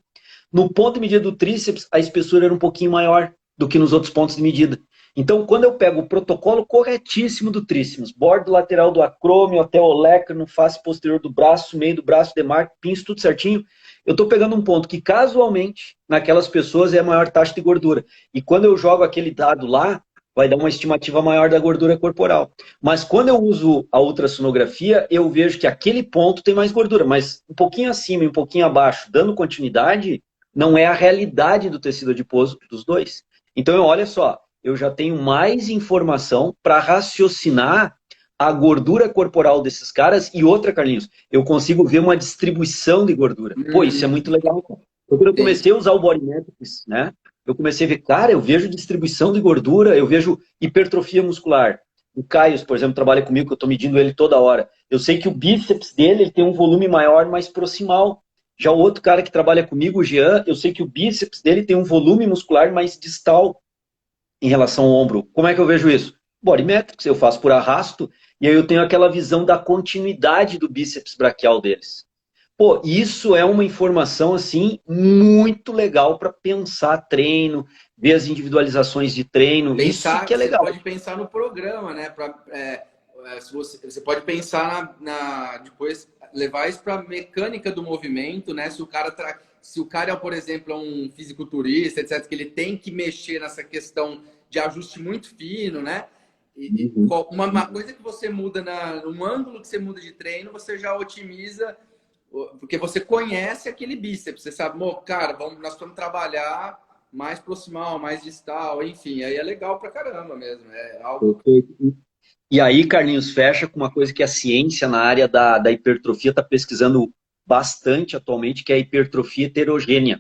no ponto de medida do tríceps, a espessura era um pouquinho maior do que nos outros pontos de medida. Então, quando eu pego o protocolo corretíssimo do tríceps, bordo lateral do acrômio até o no face posterior do braço, meio do braço, demarque, pinço, tudo certinho, eu estou pegando um ponto que, casualmente, naquelas pessoas é a maior taxa de gordura. E quando eu jogo aquele dado lá, vai dar uma estimativa maior da gordura corporal. Mas quando eu uso a ultrassonografia, eu vejo que aquele ponto tem mais gordura, mas um pouquinho acima e um pouquinho abaixo, dando continuidade, não é a realidade do tecido adiposo dos dois. Então, olha só, eu já tenho mais informação para raciocinar a gordura corporal desses caras. E outra, Carlinhos, eu consigo ver uma distribuição de gordura. Pô, isso é muito legal, cara. Quando eu Sim. comecei a usar o Body Metrics, né? Eu comecei a ver, cara, eu vejo distribuição de gordura, eu vejo hipertrofia muscular. O Caio, por exemplo, trabalha comigo, que eu estou medindo ele toda hora. Eu sei que o bíceps dele ele tem um volume maior, mais proximal. Já o outro cara que trabalha comigo, o Jean, eu sei que o bíceps dele tem um volume muscular mais distal em relação ao ombro. Como é que eu vejo isso? Body Metrics, eu faço por arrasto, e aí eu tenho aquela visão da continuidade do bíceps braquial deles. Pô, isso é uma informação, assim, muito legal para pensar treino, ver as individualizações de treino, isso Pensar, que é você legal. pode pensar no programa, né? Se você pode pensar depois levar isso para mecânica do movimento, né? Se o cara, por exemplo, é um fisiculturista, etc., que ele tem que mexer nessa questão de ajuste muito fino, né? Uhum. Uma coisa que você muda um ângulo que você muda de treino, você já otimiza, porque você conhece aquele bíceps, você sabe, cara, nós vamos trabalhar mais proximal, mais distal, enfim, aí é legal pra caramba mesmo, é algo. Perfeito. E aí, Carlinhos, fecha com uma coisa que a ciência na área da hipertrofia está pesquisando bastante atualmente, que é a hipertrofia heterogênea.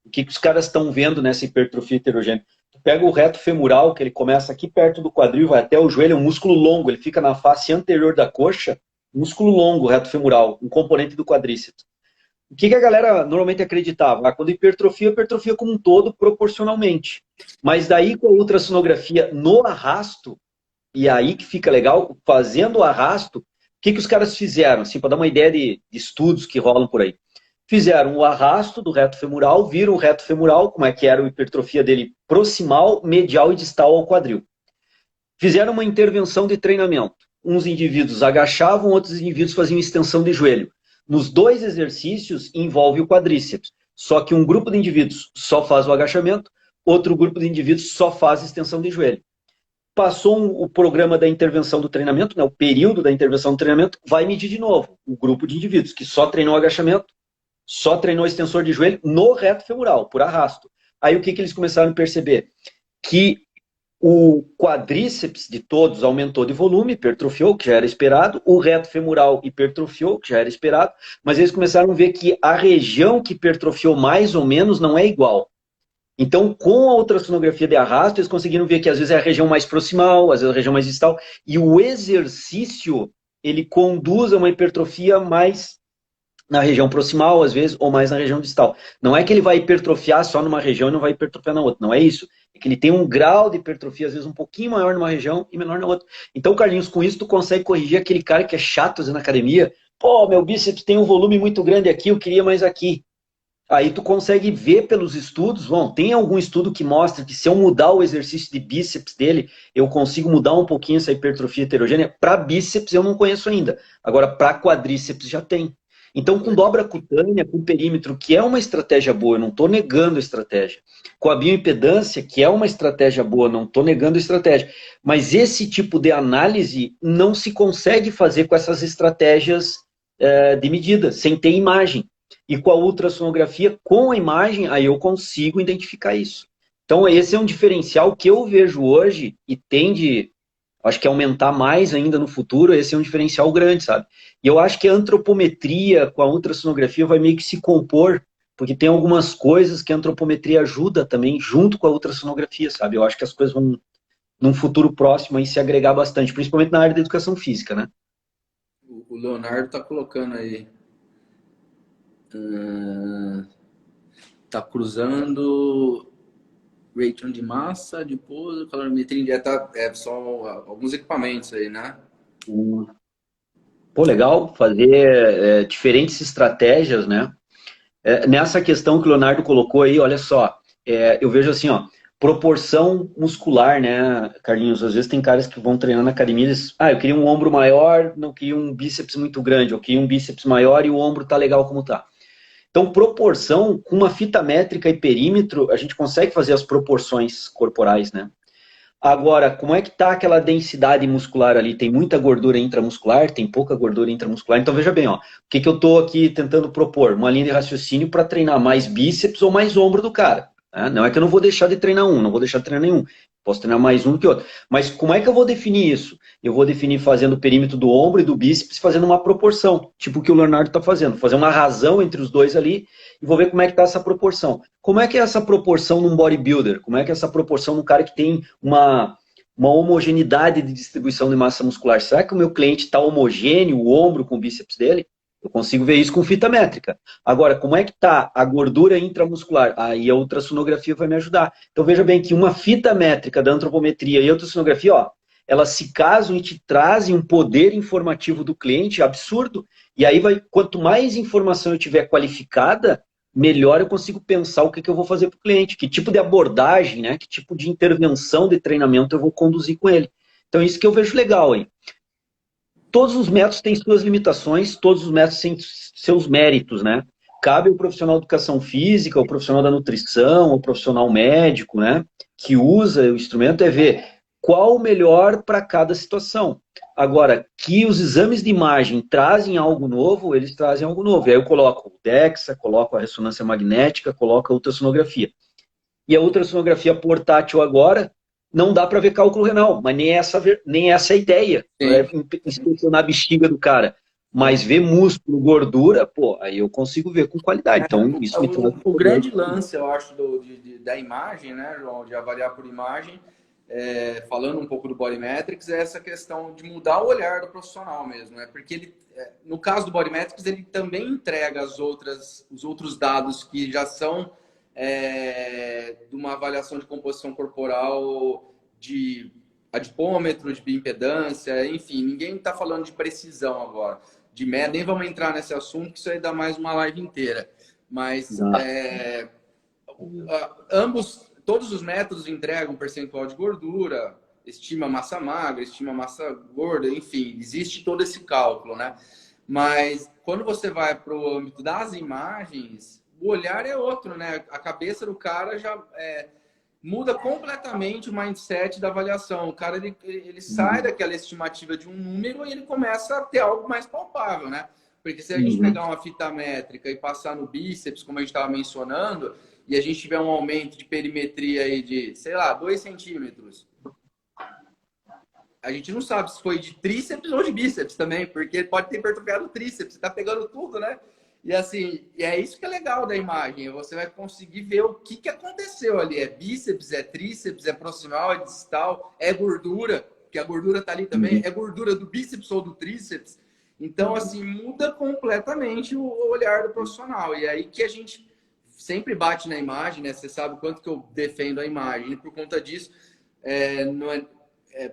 O que os caras estão vendo nessa hipertrofia heterogênea? Tu pega o reto femoral, que ele começa aqui perto do quadril, vai até o joelho, é um músculo longo, ele fica na face anterior da coxa, músculo longo, reto femoral, um componente do quadríceps. O que a galera normalmente acreditava? Quando hipertrofia como um todo, proporcionalmente. Mas daí com a ultrassonografia no arrasto, e aí que fica legal, fazendo o arrasto, o que os caras fizeram? Assim, para dar uma ideia de estudos que rolam por aí. Fizeram o arrasto do reto femoral, viram o reto femoral, como é que era a hipertrofia dele proximal, medial e distal ao quadril. Fizeram uma intervenção de treinamento. Uns indivíduos agachavam, outros indivíduos faziam extensão de joelho. Nos dois exercícios envolve o quadríceps. Só que um grupo de indivíduos só faz o agachamento, outro grupo de indivíduos só faz extensão de joelho. Passou o programa da intervenção do treinamento, né, o período da intervenção do treinamento, vai medir de novo o grupo de indivíduos que só treinou agachamento, só treinou extensor de joelho no reto femoral, por arrasto. Aí o que eles começaram a perceber? Que o quadríceps de todos aumentou de volume, hipertrofiou, que já era esperado, o reto femoral hipertrofiou, que já era esperado, mas eles começaram a ver que a região que hipertrofiou mais ou menos não é igual. Então, com a ultrassonografia de arrasto, eles conseguiram ver que às vezes é a região mais proximal, às vezes é a região mais distal, e o exercício, ele conduz a uma hipertrofia mais na região proximal, às vezes, ou mais na região distal. Não é que ele vai hipertrofiar só numa região e não vai hipertrofiar na outra, não é isso. É que ele tem um grau de hipertrofia, às vezes, um pouquinho maior numa região e menor na outra. Então, Carlinhos, com isso, tu consegue corrigir aquele cara que é chato na academia. Pô, meu bíceps tem um volume muito grande aqui, eu queria mais aqui. Aí tu consegue ver pelos estudos, bom, tem algum estudo que mostra que se eu mudar o exercício de bíceps dele, eu consigo mudar um pouquinho essa hipertrofia heterogênea? Para bíceps eu não conheço ainda. Agora, para quadríceps já tem. Então, com dobra cutânea, com perímetro, que é uma estratégia boa, eu não estou negando a estratégia. Com a bioimpedância, que é uma estratégia boa, não estou negando a estratégia. Mas esse tipo de análise não se consegue fazer com essas estratégias de medida, sem ter imagem. E com a ultrassonografia, com a imagem, aí eu consigo identificar isso. Então, esse é um diferencial que eu vejo hoje e tende, acho que aumentar mais ainda no futuro, esse é um diferencial grande, sabe? E eu acho que a antropometria com a ultrassonografia vai meio que se compor, porque tem algumas coisas que a antropometria ajuda também, junto com a ultrassonografia, sabe? Eu acho que as coisas vão, num futuro próximo, aí, se agregar bastante, principalmente na área da educação física, né? O Leonardo está colocando aí. Tá cruzando ratio de massa, de pouso, calorimetria, são alguns equipamentos aí, né? Pô, legal fazer diferentes estratégias, né? Nessa questão que o Leonardo colocou aí, olha só, eu vejo assim, ó, proporção muscular, né, Carlinhos? Às vezes tem caras que vão treinar na academia e dizem, eu queria um ombro maior, não queria um bíceps muito grande, eu queria um bíceps maior e o ombro tá legal como tá. Então, proporção, com uma fita métrica e perímetro, a gente consegue fazer as proporções corporais, né? Agora, como é que está aquela densidade muscular ali? Tem muita gordura intramuscular, tem pouca gordura intramuscular. Então, veja bem, ó, o que eu estou aqui tentando propor? Uma linha de raciocínio para treinar mais bíceps ou mais ombro do cara. Né? Não é que eu não vou deixar de treinar um, não vou deixar de treinar nenhum. Posso treinar mais um que outro. Mas como é que eu vou definir isso? Eu vou definir fazendo o perímetro do ombro e do bíceps, fazendo uma proporção, tipo o que o Leonardo está fazendo. Fazer uma razão entre os dois ali e vou ver como é que está essa proporção. Como é que é essa proporção num bodybuilder? Como é que é essa proporção num cara que tem uma homogeneidade de distribuição de massa muscular? Será que o meu cliente está homogêneo, o ombro com o bíceps dele? Eu consigo ver isso com fita métrica. Agora, como é que está a gordura intramuscular? Aí a ultrassonografia vai me ajudar. Então veja bem que uma fita métrica da antropometria e a ultrassonografia, ó, elas se casam e te trazem um poder informativo do cliente absurdo. E aí quanto mais informação eu tiver qualificada, melhor eu consigo pensar o que eu vou fazer para o cliente, que tipo de abordagem, né, que tipo de intervenção de treinamento eu vou conduzir com ele. Então, isso que eu vejo legal, hein? Todos os métodos têm suas limitações, todos os métodos têm seus méritos, né? Cabe ao profissional de educação física, ao profissional da nutrição, ao profissional médico, né, que usa o instrumento, ver qual o melhor para cada situação. Agora, que os exames de imagem trazem algo novo, eles trazem algo novo. E aí eu coloco o DEXA, coloco a ressonância magnética, coloco a ultrassonografia. E a ultrassonografia portátil agora, não dá para ver cálculo renal, mas nem essa é a ideia. Inspecionar a bexiga do cara. Mas ver músculo, gordura, pô, aí eu consigo ver com qualidade. Então, isso me traz... O grande lance, eu acho, da imagem, né, João, de avaliar por imagem, falando um pouco do Bodymetrics, é essa questão de mudar o olhar do profissional mesmo, né? Porque ele, no caso do Bodymetrics, ele também entrega os outros dados que já são de uma avaliação de composição corporal, de adipômetro, de bioimpedância, enfim, ninguém está falando de precisão agora, nem vamos entrar nesse assunto, que isso aí dá mais uma live inteira. Mas Tá. todos os métodos entregam percentual de gordura, estima massa magra, estima massa gorda, enfim, existe todo esse cálculo, né? Mas quando você vai para o âmbito das imagens, o olhar é outro, né? A cabeça do cara já muda completamente o mindset da avaliação. O cara ele sai Uhum. daquela estimativa de um número e ele começa a ter algo mais palpável, né? Porque se a gente Uhum. pegar uma fita métrica e passar no bíceps, como a gente estava mencionando, e a gente tiver um aumento de perimetria aí de, sei lá, 2 centímetros, a gente não sabe se foi de tríceps ou de bíceps também, porque pode ter hipertrofiado o tríceps, você tá pegando tudo, né? E assim, e é isso que é legal da imagem, você vai conseguir ver o que, que aconteceu ali. É bíceps, é tríceps, é proximal, é distal, é gordura, que a gordura tá ali também, Uhum. é gordura do bíceps ou do tríceps. Então, assim, muda completamente o olhar do profissional. E aí que a gente sempre bate na imagem, né? Você sabe o quanto que eu defendo a imagem. E por conta disso, não é,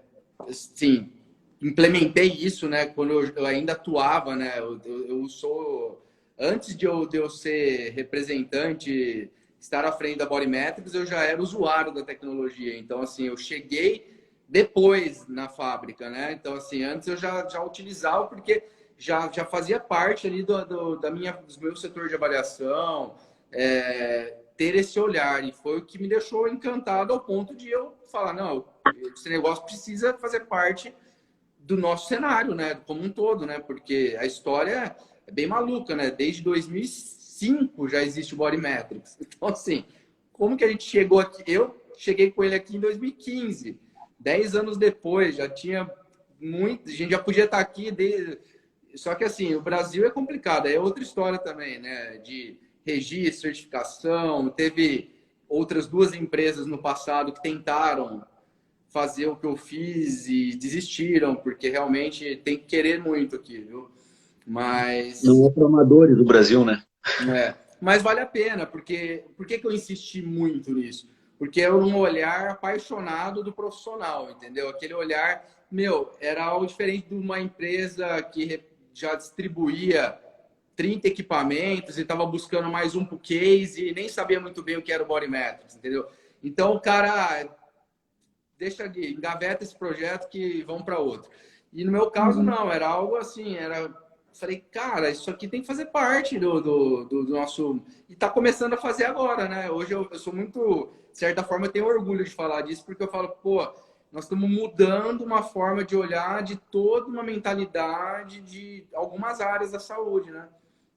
sim, implementei isso, né? Quando eu ainda atuava, né? Eu sou antes de eu ser representante, estar à frente da Bodymetrics, eu já era usuário da tecnologia. Então, assim, eu cheguei depois na fábrica, né? Então, assim, antes eu já utilizava porque já fazia parte ali do meu setor de avaliação, ter esse olhar. E foi o que me deixou encantado ao ponto de eu falar, não, esse negócio precisa fazer parte do nosso cenário, né? Como um todo, né? Porque a história é bem maluca, né? Desde 2005 já existe o Body Metrics. Então, assim, como que a gente chegou aqui? Eu cheguei com ele aqui em 2015. 10 anos depois, já tinha muito... A gente já podia estar aqui... Só que, assim, o Brasil é complicado. É outra história também, né? De registro, certificação. Teve outras 2 empresas no passado que tentaram fazer o que eu fiz e desistiram, porque realmente tem que querer muito aqui, viu? Não Mas, é para amadores do Brasil, né? mas vale a pena, porque por que eu insisti muito nisso? Porque é um olhar apaixonado do profissional, entendeu? Aquele olhar, meu, era algo diferente de uma empresa que já distribuía 30 equipamentos e estava buscando mais um pro case e nem sabia muito bem o que era o Body Metrics, entendeu? Então o cara deixa ali, engaveta esse projeto que vão para outro. E no meu caso, Uhum. não, era algo assim, falei, cara, isso aqui tem que fazer parte do nosso. E tá começando a fazer agora, né? Hoje eu sou muito, de certa forma, eu tenho orgulho de falar disso, porque eu falo, pô, nós estamos mudando uma forma de olhar de toda uma mentalidade de algumas áreas da saúde, né?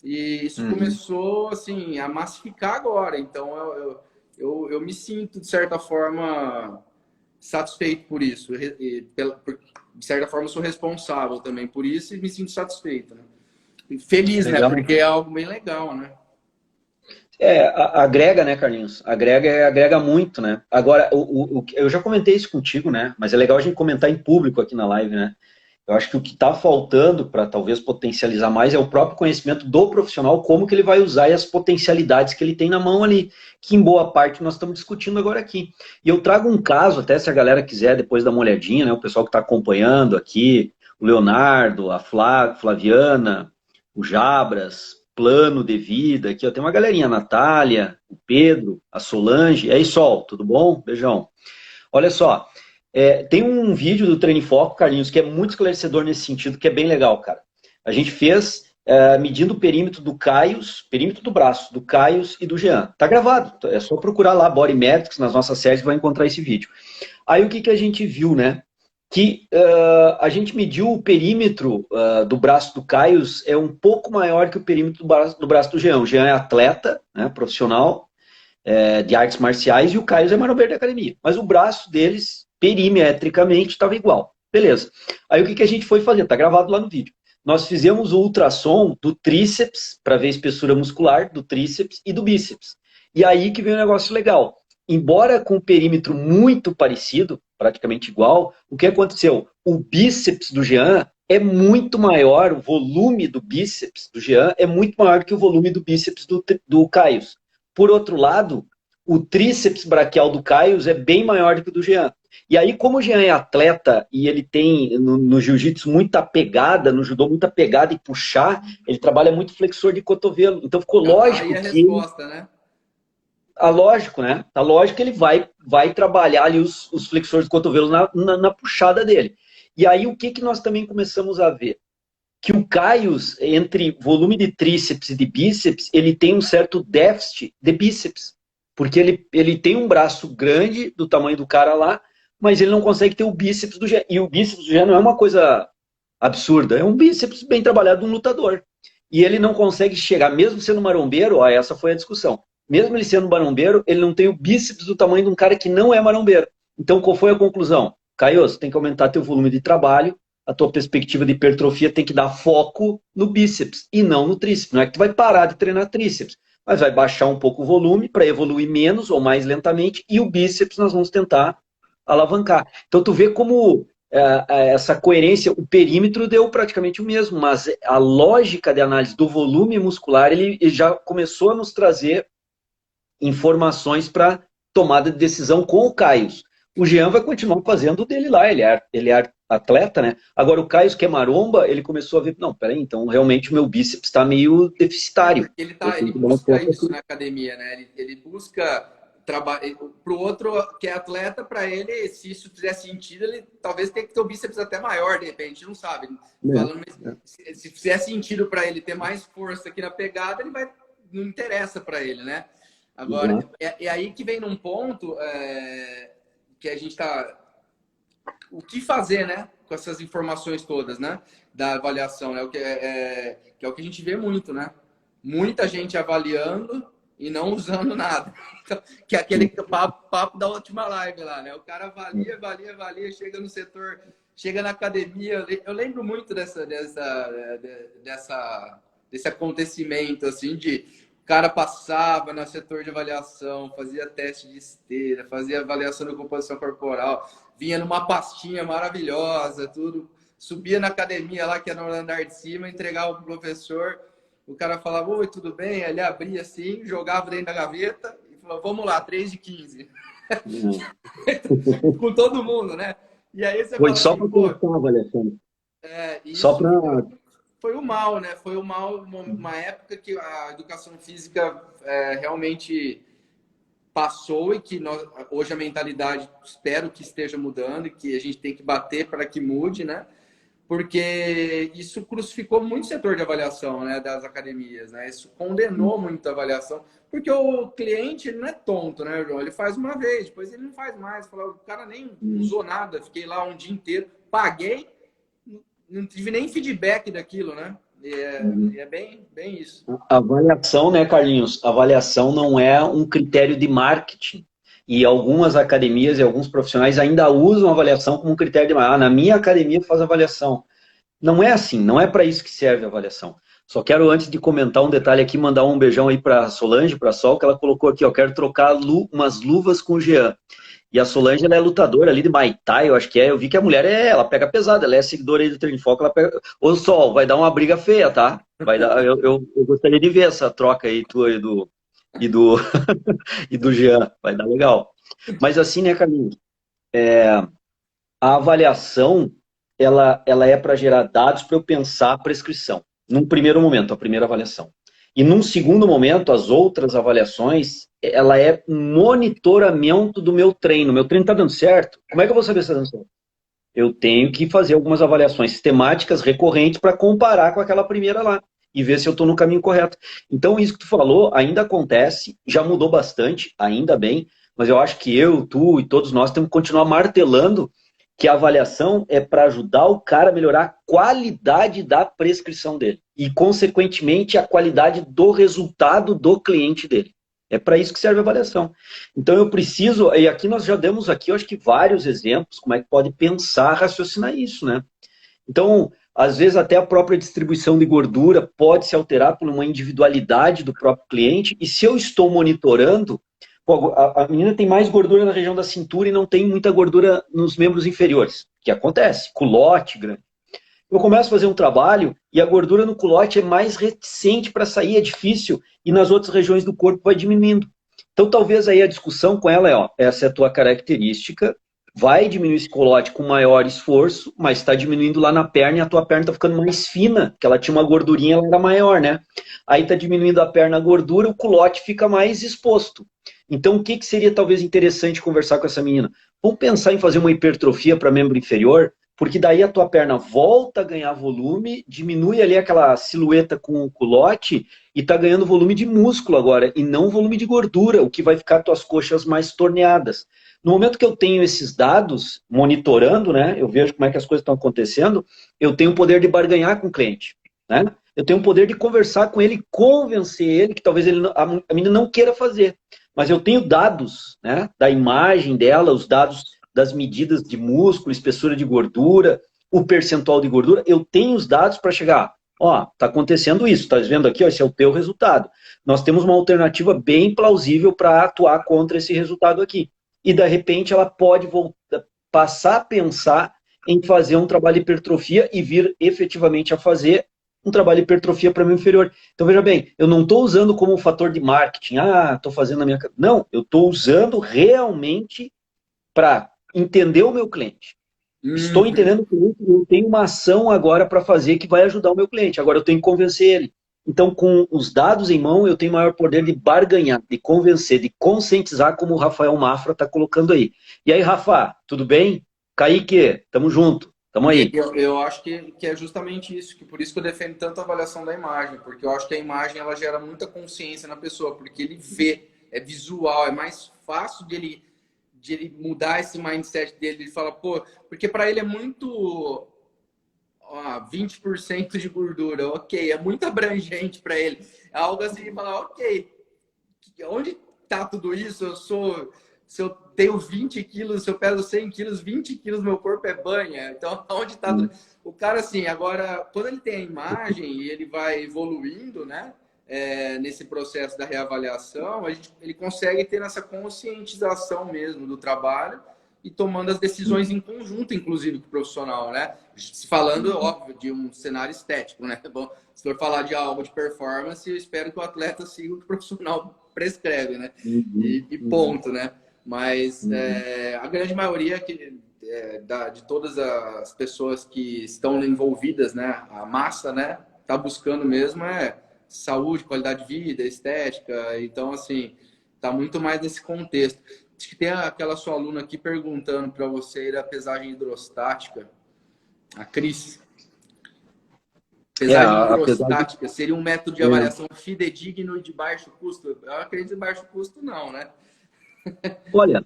E isso Uhum. começou, assim, a massificar agora. Então, eu me sinto, de certa forma, satisfeito por isso. De certa forma, sou responsável também por isso e me sinto satisfeito. Né? E feliz, né? Legal. Porque é algo bem legal, né? Agrega, né, Carlinhos? Agrega muito, né? Agora, eu já comentei isso contigo, né? Mas é legal a gente comentar em público aqui na live, né? Eu acho que o que está faltando para talvez potencializar mais é o próprio conhecimento do profissional, como que ele vai usar e as potencialidades que ele tem na mão ali, que em boa parte nós estamos discutindo agora aqui. E eu trago um caso, até se a galera quiser depois dar uma olhadinha, né? O pessoal que está acompanhando aqui, o Leonardo, a Flaviana, o Jabras, Plano de Vida, aqui ó, tem uma galerinha, a Natália, o Pedro, a Solange. E aí, Sol, tudo bom? Beijão. Olha só, tem um vídeo do Treino em Foco, Carlinhos, que é muito esclarecedor nesse sentido, que é bem legal, cara. A gente fez medindo o perímetro do Caios, perímetro do braço, do Caios e do Jean. Tá gravado, é só procurar lá Body Metrics nas nossas séries e vai encontrar esse vídeo. Aí o que, que a gente viu, né? Que a gente mediu o perímetro do braço do Caios é um pouco maior que o perímetro do braço do Jean. O Jean é atleta, né, profissional, de artes marciais, e o Caio é marombeiro da academia. Mas o braço deles, perimetricamente, estava igual. Beleza. Aí o que, que a gente foi fazer? Tá gravado lá no vídeo. Nós fizemos o ultrassom do tríceps, para ver a espessura muscular do tríceps e do bíceps. E aí que vem um negócio legal. Embora com o perímetro muito parecido, praticamente igual, o que aconteceu? O bíceps do Jean é muito maior, o volume do bíceps do Jean é muito maior que o volume do bíceps do Caio. Por outro lado, o tríceps braquial do Caio é bem maior do que o do Jean. E aí, como o Jean é atleta e ele tem no jiu-jitsu muita pegada, no judô muita pegada e puxar, ele trabalha muito flexor de cotovelo. Então ficou Aí lógico a que ele, resposta, né? lógico, né? Tá lógico que ele vai trabalhar ali os flexores de cotovelo na puxada dele. E aí, o que nós também começamos a ver? Que o Caius, entre volume de tríceps e de bíceps, ele tem um certo déficit de bíceps. Porque ele tem um braço grande, do tamanho do cara lá, mas ele não consegue ter o bíceps do Jean. E o bíceps do Jean não é uma coisa absurda, é um bíceps bem trabalhado de um lutador. E ele não consegue chegar, mesmo sendo marombeiro, ó, essa foi a discussão. Mesmo ele sendo marombeiro, ele não tem o bíceps do tamanho de um cara que não é marombeiro. Então, qual foi a conclusão? Caio, você tem que aumentar teu volume de trabalho, a tua perspectiva de hipertrofia tem que dar foco no bíceps e não no tríceps. Não é que tu vai parar de treinar tríceps, mas vai baixar um pouco o volume para evoluir menos ou mais lentamente, e o bíceps nós vamos tentar alavancar. Então tu vê como essa coerência, o perímetro deu praticamente o mesmo, mas a lógica de análise do volume muscular, ele já começou a nos trazer informações para tomada de decisão com o Caio. O Jean vai continuar fazendo o dele lá, ele é atleta, né? Agora o Caio, que é maromba, ele começou a ver, não, peraí, então realmente o meu bíceps está meio deficitário. Porque ele busca isso na academia, né? Ele busca trabalhar. Para o outro que é atleta, para ele, se isso fizer sentido, ele talvez tenha que ter o bíceps até maior, de repente, não sabe. Falando, se fizer sentido para ele ter mais força aqui na pegada, ele vai. Não interessa para ele, né? Agora, é aí que vem num ponto que a gente está. O que fazer, né? Com essas informações todas, né? Da avaliação, né? Que é o que a gente vê muito, né? Muita gente avaliando e não usando nada. Então, que é aquele papo da última live lá, né? O cara avalia, chega no setor, chega na academia. Eu lembro muito desse acontecimento, assim, de o cara passava no setor de avaliação, fazia teste de esteira, fazia avaliação de composição corporal, vinha numa pastinha maravilhosa, tudo, subia na academia lá, que era no andar de cima, entregava pro professor, o cara falava, oi, tudo bem? Ele abria assim, jogava dentro da gaveta e falou, vamos lá, 3 de 15. Com todo mundo, né? E aí você foi fala só assim, para pô... testar a avaliação. Isso só para... foi o mal, né? Foi o mal, uma época que a educação física realmente passou e que hoje a mentalidade espero que esteja mudando e que a gente tem que bater para que mude, né? Porque isso crucificou muito o setor de avaliação, né, das academias, né? Isso condenou muito a avaliação, porque o cliente ele não é tonto, né, João? Ele faz uma vez, depois ele não faz mais. Fala, o cara nem usou nada, fiquei lá um dia inteiro, paguei, não tive nem feedback daquilo, né? E é bem isso. A avaliação, né, Carlinhos? A avaliação não é um critério de marketing. E algumas academias e alguns profissionais ainda usam a avaliação como um critério de marketing. Ah, na minha academia faz avaliação. Não é assim, não é para isso que serve a avaliação. Só quero, antes de comentar um detalhe aqui, mandar um beijão aí para Solange, para a Sol, que ela colocou aqui, ó, quero trocar umas luvas com o Jean. E a Solange, ela é lutadora ali de Muay Thai, eu acho que é. Eu vi que a mulher, ela pega pesada, ela é seguidora aí do Treino de Foco, ela pega... Ô, Sol, vai dar uma briga feia, tá? Vai dar... eu gostaria de ver essa troca aí, tua e do e do Jean, vai dar legal. Mas assim, né, Carlinhos? A avaliação, ela é para gerar dados para eu pensar a prescrição. Num primeiro momento, a primeira avaliação. E num segundo momento, as outras avaliações, ela é monitoramento do meu treino. Meu treino está dando certo? Como é que eu vou saber se está dando certo? Eu tenho que fazer algumas avaliações sistemáticas recorrentes para comparar com aquela primeira lá e ver se eu estou no caminho correto. Então, isso que tu falou ainda acontece, já mudou bastante, ainda bem, mas eu acho que eu, tu e todos nós temos que continuar martelando que a avaliação é para ajudar o cara a melhorar a qualidade da prescrição dele e, consequentemente, a qualidade do resultado do cliente dele. É para isso que serve a avaliação. Então eu preciso, e aqui nós já demos aqui, eu acho que vários exemplos, como é que pode pensar, raciocinar isso, né? Então, às vezes até a própria distribuição de gordura pode se alterar por uma individualidade do próprio cliente, e se eu estou monitorando, pô, a menina tem mais gordura na região da cintura e não tem muita gordura nos membros inferiores, que acontece, culote grande. Eu começo a fazer um trabalho e a gordura no culote é mais reticente para sair, é difícil, e nas outras regiões do corpo vai diminuindo. Então, talvez aí a discussão com ela é, ó, essa é a tua característica, vai diminuir esse culote com maior esforço, mas está diminuindo lá na perna e a tua perna está ficando mais fina, porque ela tinha uma gordurinha, ela era maior, né? Aí está diminuindo a perna, a gordura, o culote fica mais exposto. Então, o que seria talvez interessante conversar com essa menina? Vamos pensar em fazer uma hipertrofia para membro inferior, porque daí a tua perna volta a ganhar volume, diminui ali aquela silhueta com o culote e está ganhando volume de músculo agora, e não volume de gordura, o que vai ficar tuas coxas mais torneadas. No momento que eu tenho esses dados, monitorando, né, eu vejo como é que as coisas estão acontecendo, eu tenho o poder de barganhar com o cliente, né? Eu tenho o poder de conversar com ele, convencer ele, que talvez ele, a menina não queira fazer, mas eu tenho dados, né, da imagem dela, os dados das medidas de músculo, espessura de gordura, o percentual de gordura, eu tenho os dados para chegar, ó, tá acontecendo isso, tá vendo aqui, ó, esse é o teu resultado. Nós temos uma alternativa bem plausível para atuar contra esse resultado aqui. E, de repente, ela pode voltar, passar a pensar em fazer um trabalho de hipertrofia e vir efetivamente a fazer um trabalho de hipertrofia para membro inferior. Então, veja bem, eu não estou usando como um fator de marketing, estou fazendo a minha... Não, eu estou usando realmente para entender o meu cliente. Estou entendendo o cliente e eu tenho uma ação agora para fazer que vai ajudar o meu cliente. Agora eu tenho que convencer ele. Então, com os dados em mão, eu tenho maior poder de barganhar, de convencer, de conscientizar, como o Rafael Mafra está colocando aí. E aí, Rafa, tudo bem? Kaique, tamo junto, tamo aí. Eu acho que é justamente isso, que por isso que eu defendo tanto a avaliação da imagem, porque eu acho que a imagem ela gera muita consciência na pessoa, porque ele vê, é visual, é mais fácil de ele mudar esse mindset dele, ele fala, pô, porque para ele é muito... 20% de gordura, ok, é muito abrangente para ele. É algo assim de falar, ok, onde está tudo isso? Se eu tenho 20 quilos, se eu peso 100 quilos, 20 quilos, meu corpo é banha. Então, onde está tudo? O cara, assim, agora, quando ele tem a imagem e ele vai evoluindo, né? Nesse processo da reavaliação, ele consegue ter essa conscientização mesmo do trabalho e tomando as decisões em conjunto, inclusive, com o profissional, né? Falando, óbvio, de um cenário estético, né? Bom, se for falar de algo de performance, eu espero que o atleta siga o que o profissional prescreve, né? E ponto, né? Mas a grande maioria de todas as pessoas que estão envolvidas, né? A massa, né? Tá buscando mesmo saúde, qualidade de vida, estética. Então, assim, tá muito mais nesse contexto. Acho que tem aquela sua aluna aqui perguntando para você da pesagem hidrostática, a Cris. Pesagem hidrostática seria um método de avaliação fidedigno e de baixo custo? Eu acredito em baixo custo não, né? Olha,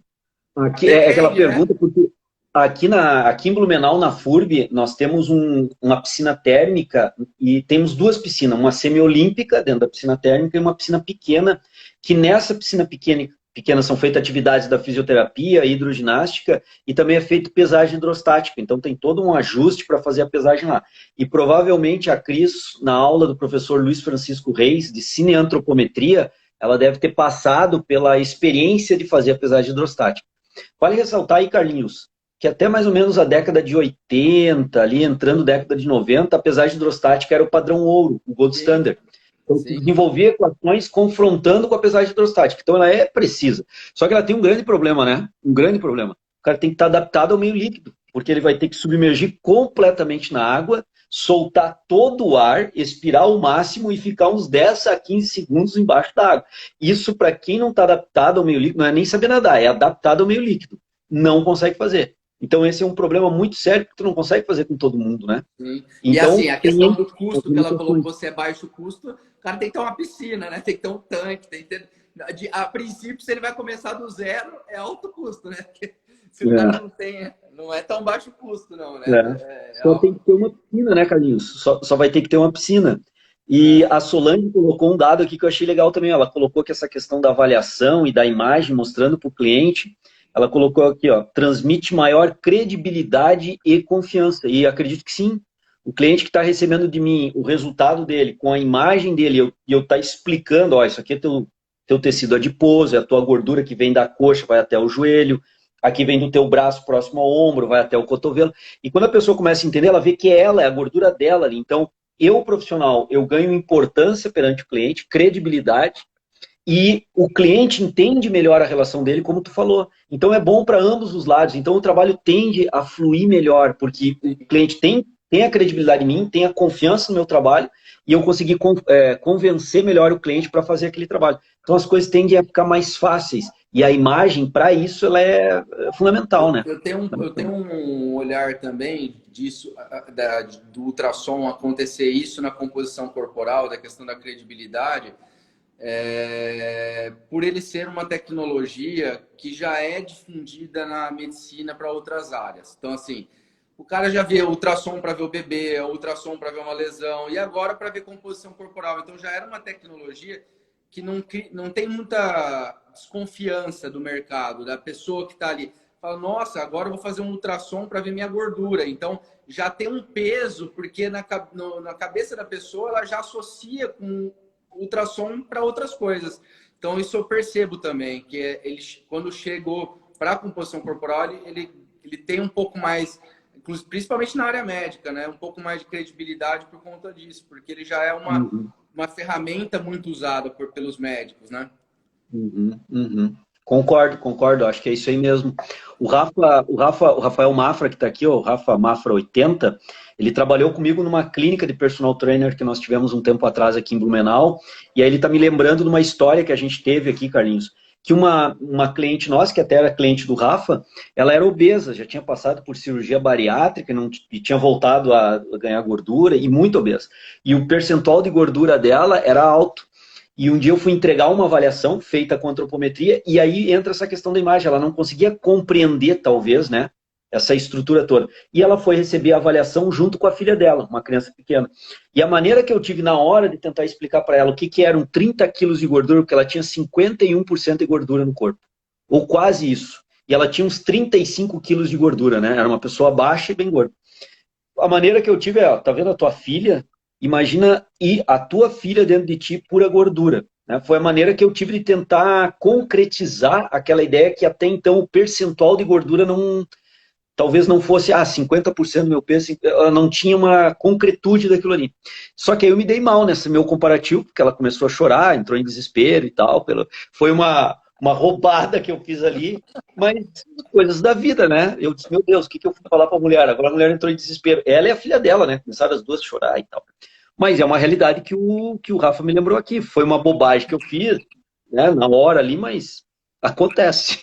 aqui é aquela pergunta, porque aqui em Blumenau, na FURB, nós temos uma piscina térmica e temos duas piscinas, uma semiolímpica dentro da piscina térmica e uma piscina pequena, que nessa piscina pequena são feitas atividades da fisioterapia, hidroginástica e também é feito pesagem hidrostática. Então tem todo um ajuste para fazer a pesagem lá. E provavelmente a Cris, na aula do professor Luiz Francisco Reis, de cineantropometria, ela deve ter passado pela experiência de fazer a pesagem hidrostática. Vale ressaltar aí, Carlinhos, que até mais ou menos a década de 80, ali entrando década de 90, a pesagem hidrostática era o padrão ouro, o gold standard. Então, desenvolver equações confrontando com a pesagem hidrostática. Então, ela é precisa. Só que ela tem um grande problema, né? Um grande problema. O cara tem que estar adaptado ao meio líquido, porque ele vai ter que submergir completamente na água, soltar todo o ar, expirar ao máximo e ficar uns 10 a 15 segundos embaixo da água. Isso, para quem não está adaptado ao meio líquido, não é nem saber nadar, é adaptado ao meio líquido. Não consegue fazer. Então, esse é um problema muito sério, que tu não consegue fazer com todo mundo, né? Sim. Então, e assim, a questão do custo que ela colocou, se é baixo custo, o cara tem que ter uma piscina, né? Tem que ter um tanque, tem que ter... A princípio, se ele vai começar do zero, é alto custo, né? Porque se o cara não tem... Não é tão baixo custo, não, né? Só tem que ter uma piscina, né, Carlinhos? Só vai ter que ter uma piscina. E a Solange colocou um dado aqui que eu achei legal também. Ela colocou que essa questão da avaliação e da imagem, mostrando para o cliente, ela colocou aqui, ó, transmite maior credibilidade e confiança. E acredito que sim. O cliente que está recebendo de mim o resultado dele, com a imagem dele, e eu estar explicando, ó, isso aqui é teu tecido adiposo, é a tua gordura que vem da coxa, vai até o joelho, aqui vem do teu braço próximo ao ombro, vai até o cotovelo. E quando a pessoa começa a entender, ela vê que ela é a gordura dela ali. Então, eu, profissional, eu ganho importância perante o cliente, credibilidade, e o cliente entende melhor a relação dele, como tu falou. Então é bom para ambos os lados. Então o trabalho tende a fluir melhor, porque o cliente tem a credibilidade em mim, tem a confiança no meu trabalho, e eu consegui convencer melhor o cliente para fazer aquele trabalho. Então as coisas tendem a ficar mais fáceis. E a imagem, para isso, ela é fundamental, né? Eu tenho um olhar também disso, do ultrassom acontecer isso na composição corporal, da questão da credibilidade, por ele ser uma tecnologia que já é difundida na medicina para outras áreas. Então, assim, o cara já vê ultrassom para ver o bebê, ultrassom para ver uma lesão, e agora para ver composição corporal. Então, já era uma tecnologia que não tem muita desconfiança do mercado, da pessoa que está ali. Fala, nossa, agora eu vou fazer um ultrassom para ver minha gordura. Então, já tem um peso, porque na cabeça da pessoa, ela já associa com ultrassom para outras coisas. Então, isso eu percebo também, que ele, quando chegou para a composição corporal, ele tem um pouco mais, principalmente na área médica, né? Um pouco mais de credibilidade por conta disso, porque ele já é uma ferramenta muito usada pelos médicos, né? Uhum, uhum. Concordo, concordo. Acho que é isso aí mesmo. O Rafael Mafra, que está aqui, ó, o Rafa Mafra 80, ele trabalhou comigo numa clínica de personal trainer que nós tivemos um tempo atrás aqui em Blumenau. E aí ele está me lembrando de uma história que a gente teve aqui, Carlinhos, que uma cliente nossa, que até era cliente do Rafa, ela era obesa, já tinha passado por cirurgia bariátrica e tinha voltado a ganhar gordura e muito obesa. E o percentual de gordura dela era alto. E um dia eu fui entregar uma avaliação feita com antropometria, e aí entra essa questão da imagem. Ela não conseguia compreender, talvez, né, essa estrutura toda. E ela foi receber a avaliação junto com a filha dela, uma criança pequena. E a maneira que eu tive na hora de tentar explicar para ela o que eram 30 quilos de gordura, porque ela tinha 51% de gordura no corpo, ou quase isso. E ela tinha uns 35 quilos de gordura, né? Era uma pessoa baixa e bem gorda. A maneira que eu tive é, ó, tá vendo a tua filha? Imagina e a tua filha dentro de ti pura gordura. Né? Foi a maneira que eu tive de tentar concretizar aquela ideia que até então o percentual de gordura não, talvez não fosse 50% do meu peso, ela não tinha uma concretude daquilo ali. Só que aí eu me dei mal nesse meu comparativo, porque ela começou a chorar, entrou em desespero e tal. Foi uma roubada que eu fiz ali, mas coisas da vida, né? Eu disse, meu Deus, o que eu fui falar para a mulher? Agora a mulher entrou em desespero. Ela e a filha dela, né? Começaram as duas a chorar e tal. Mas é uma realidade que o Rafa me lembrou aqui. Foi uma bobagem que eu fiz, né? Na hora ali, mas acontece.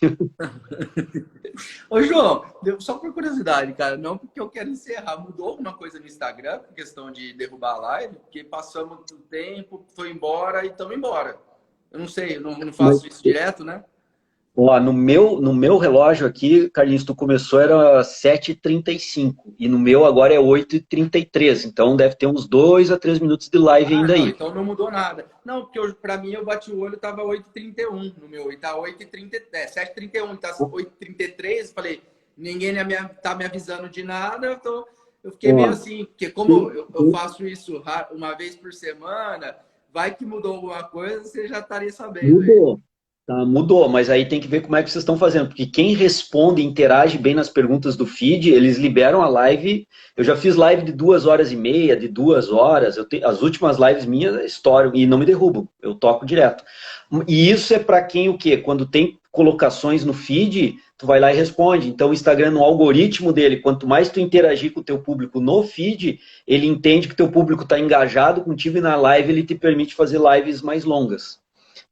Ô, João, só por curiosidade, cara, não porque eu quero encerrar. Mudou alguma coisa no Instagram por questão de derrubar a live? Porque passamos o tempo, foi embora e estamos embora. Eu não sei, eu não Mas faço isso direto, né? ó, no meu relógio aqui, Carlinhos, tu começou era 7h35 e no meu agora é 8h33, então deve ter uns 2 a 3 minutos de live Ah, ainda não, aí. então não mudou nada. Não, porque pra mim eu bati o olho, tava 8h31 no meu, e tá 8h30, 7h31, tá 8h33, falei, ninguém tá me avisando de nada, eu fiquei meio Ó, assim, porque como eu faço isso uma vez por semana, vai que mudou alguma coisa, você já estaria sabendo aí. mudou. Tá, mudou, mas aí tem que ver como é que vocês estão fazendo, porque quem responde, interage bem nas perguntas do feed, eles liberam a live. Eu já fiz live de 2h30, de 2 horas. As últimas lives minhas estouram e não me derrubam, eu toco direto. E isso é para quem o quê? Quando tem colocações no feed, tu vai lá e responde. Então o Instagram, no algoritmo dele, quanto mais tu interagir com o teu público no feed, ele entende que o teu público está engajado contigo e na live ele te permite fazer lives mais longas.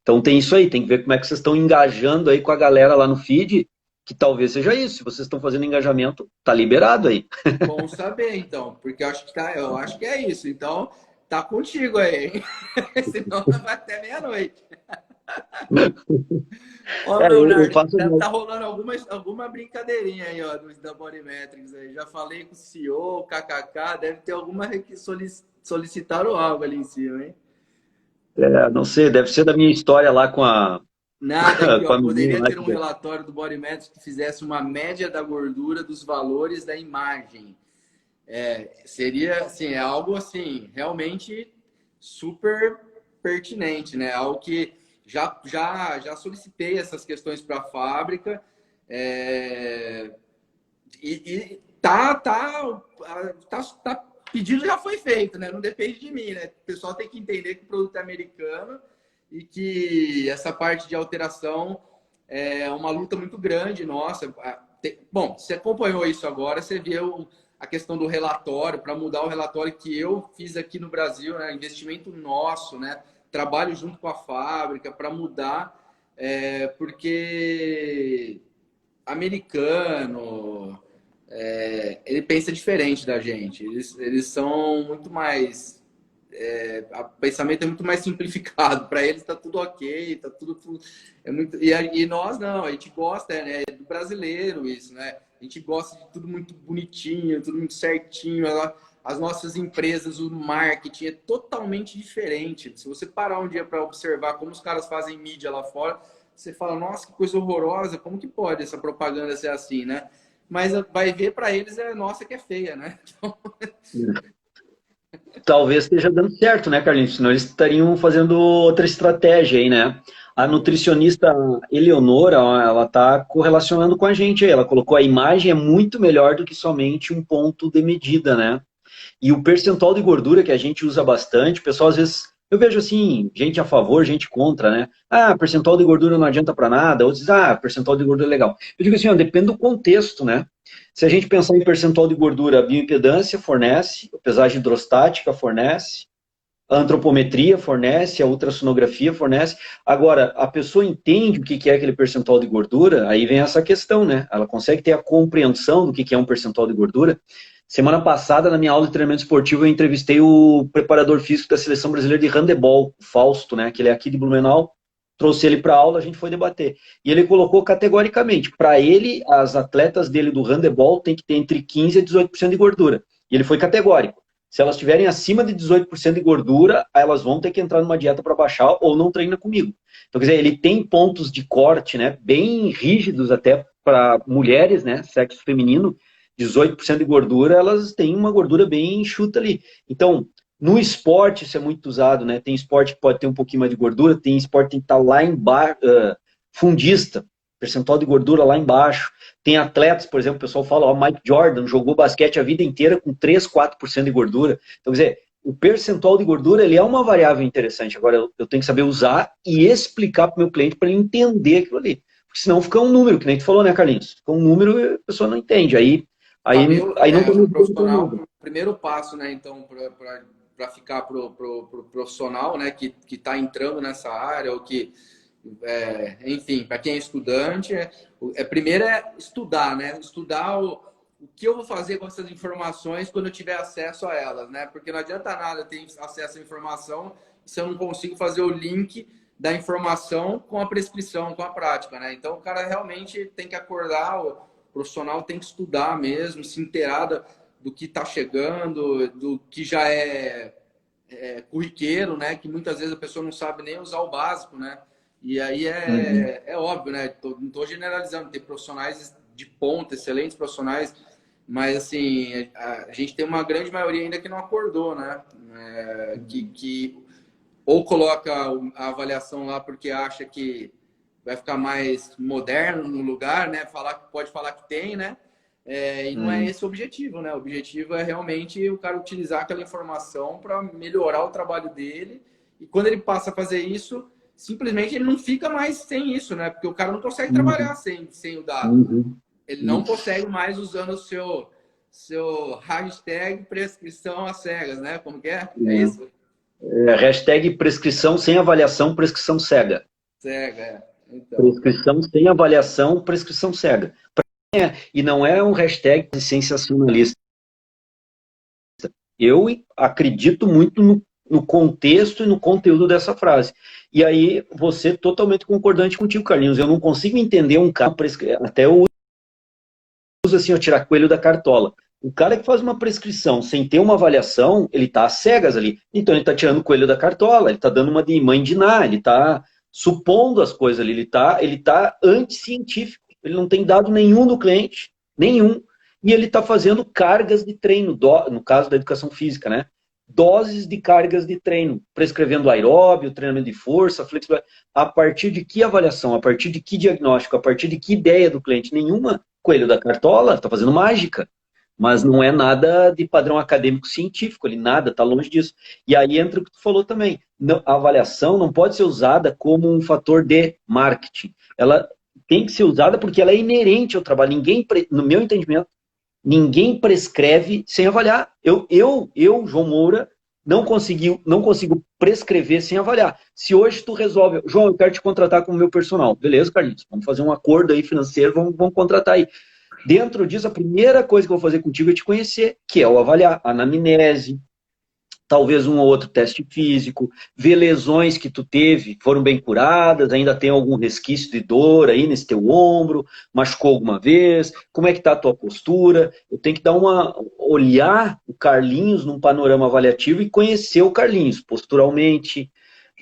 Então tem isso aí, tem que ver como é que vocês estão engajando aí com a galera lá no feed, que talvez seja isso. Se vocês estão fazendo engajamento, tá liberado aí. Bom saber, então, porque eu acho que é isso. Então, tá contigo aí, hein? Senão vai até meia-noite. Ó, Eu Leonardo, faço. tá rolando alguma brincadeirinha aí, ó, da Bodymetrics aí. Já falei com o CEO, KKK, deve ter alguma que solicitaram algo ali em cima, hein? Não sei, deve ser da minha história lá com a, Nada aqui, com ó. a menina Poderia lá ter um que. relatório do Bodymetrics que fizesse uma média da gordura dos valores da imagem. Seria, assim, é algo, assim, realmente super pertinente, né? Algo que já solicitei essas questões para a fábrica, e pedido já foi feito, né? Não depende de mim, né? O pessoal tem que entender que o produto é americano e que essa parte de alteração é uma luta muito grande, nossa. Bom, você acompanhou isso agora, você viu a questão do relatório, para mudar o relatório que eu fiz aqui no Brasil, né? Investimento nosso, né? Trabalho junto com a fábrica para mudar, porque americano, ele pensa diferente da gente. Eles são muito mais. O pensamento é muito mais simplificado. Para eles está tudo ok, tá tudo. É muito, e nós não, a gente gosta, né? É do brasileiro isso, né? A gente gosta de tudo muito bonitinho, tudo muito certinho. As nossas empresas, o marketing é totalmente diferente. Se você parar um dia para observar como os caras fazem mídia lá fora, você fala, nossa, que coisa horrorosa, como que pode essa propaganda ser assim, né? Mas vai ver para eles nossa, que é feia, né? Então... Talvez esteja dando certo, né, Carlinhos? Senão eles estariam fazendo outra estratégia aí, né? A nutricionista Eleonora, ela está correlacionando com a gente aí. Ela colocou a imagem é muito melhor do que somente um ponto de medida, né? E o percentual de gordura que a gente usa bastante, o pessoal às vezes, eu vejo assim, gente a favor, gente contra, né? Ah, percentual de gordura não adianta para nada. Outros dizem, ah, percentual de gordura é legal. Eu digo assim, ó, depende do contexto, né? Se a gente pensar em percentual de gordura, a bioimpedância fornece, a pesagem hidrostática fornece, a antropometria fornece, a ultrassonografia fornece. Agora, a pessoa entende o que é aquele percentual de gordura, aí vem essa questão, né? Ela consegue ter a compreensão do que é um percentual de gordura. Semana passada, na minha aula de treinamento esportivo, eu entrevistei o preparador físico da Seleção Brasileira de Handebol, o Fausto, né? Que ele é aqui de Blumenau. Trouxe ele para a aula, a gente foi debater. E ele colocou categoricamente, para ele, as atletas dele do handebol têm que ter entre 15% e 18% de gordura. E ele foi categórico. Se elas tiverem acima de 18% de gordura, elas vão ter que entrar numa dieta para baixar ou não treina comigo. Então, quer dizer, ele tem pontos de corte, né, bem rígidos até para mulheres, né, sexo feminino, 18% de gordura, elas têm uma gordura bem enxuta ali. Então, no esporte isso é muito usado, né? Tem esporte que pode ter um pouquinho mais de gordura, tem esporte que tem que estar lá embaixo, fundista, percentual de gordura lá embaixo. Tem atletas, por exemplo, o pessoal fala, ó, Mike Jordan jogou basquete a vida inteira com 3, 4% de gordura. Então, quer dizer, o percentual de gordura ele é uma variável interessante. Agora, eu tenho que saber usar e explicar para o meu cliente para ele entender aquilo ali. Porque senão fica um número, que nem tu falou, né, Carlinhos? Fica um número e a pessoa não entende. Aí não o tem profissional, o primeiro passo, né, então, para ficar pro profissional, né, que está entrando nessa área, ou que, enfim, para quem é estudante, primeiro é estudar, né? Estudar o que eu vou fazer com essas informações quando eu tiver acesso a elas, né? Porque não adianta nada ter acesso à informação se eu não consigo fazer o link da informação com a prescrição, com a prática, né? Então, o cara realmente tem que acordar, o profissional tem que estudar mesmo, se inteirar do que está chegando, do que já é corriqueiro, né? Que muitas vezes a pessoa não sabe nem usar o básico, né? E aí é óbvio, né? Não estou generalizando, tem profissionais de ponta, excelentes profissionais, mas assim, a gente tem uma grande maioria ainda que não acordou, né? Que ou coloca a avaliação lá porque acha que vai ficar mais moderno no lugar, né? Pode falar que tem, né? E não é esse o objetivo, né? O objetivo é realmente o cara utilizar aquela informação para melhorar o trabalho dele. E quando ele passa a fazer isso, simplesmente ele não fica mais sem isso, né? Porque o cara não consegue trabalhar sem o dado. Ele não consegue mais usando o seu hashtag prescrição às cegas, né? Como que é? É isso? Hashtag prescrição sem avaliação, prescrição cega. Cega, então. Prescrição sem avaliação, prescrição cega. E não é um hashtag sensacionalista. Eu acredito muito no contexto e no conteúdo dessa frase. E aí, você totalmente concordante contigo, Carlinhos. Eu não consigo entender um cara, até eu uso assim, eu tirar coelho da cartola. O cara que faz uma prescrição sem ter uma avaliação, ele está às cegas ali. Então ele está tirando o coelho da cartola, ele está dando uma de mãe de Ná, ele está supondo as coisas ali, ele tá anticientífico. Ele não tem dado nenhum do cliente, nenhum. E ele está fazendo cargas de treino, no caso da educação física, né? Doses de cargas de treino, prescrevendo aeróbio, treinamento de força, flexibilidade. A partir de que avaliação? A partir de que diagnóstico? A partir de que ideia do cliente? Nenhuma. Coelho da cartola, está fazendo mágica. Mas não é nada de padrão acadêmico científico, ele nada, está longe disso. E aí entra o que tu falou também. a avaliação não pode ser usada como um fator de marketing. Ela tem que ser usada porque ela é inerente ao trabalho. Ninguém, no meu entendimento, ninguém prescreve sem avaliar. João Moura, não consigo prescrever sem avaliar. Se hoje tu resolve, João, eu quero te contratar como meu personal. Beleza, Carlinhos, vamos fazer um acordo aí financeiro, vamos contratar aí. Dentro disso, a primeira coisa que eu vou fazer contigo é te conhecer, que é o avaliar a anamnese, talvez um ou outro teste físico, ver lesões que tu teve, foram bem curadas, ainda tem algum resquício de dor aí nesse teu ombro, machucou alguma vez, como é que tá a tua postura? Eu tenho que olhar o Carlinhos num panorama avaliativo e conhecer o Carlinhos, posturalmente,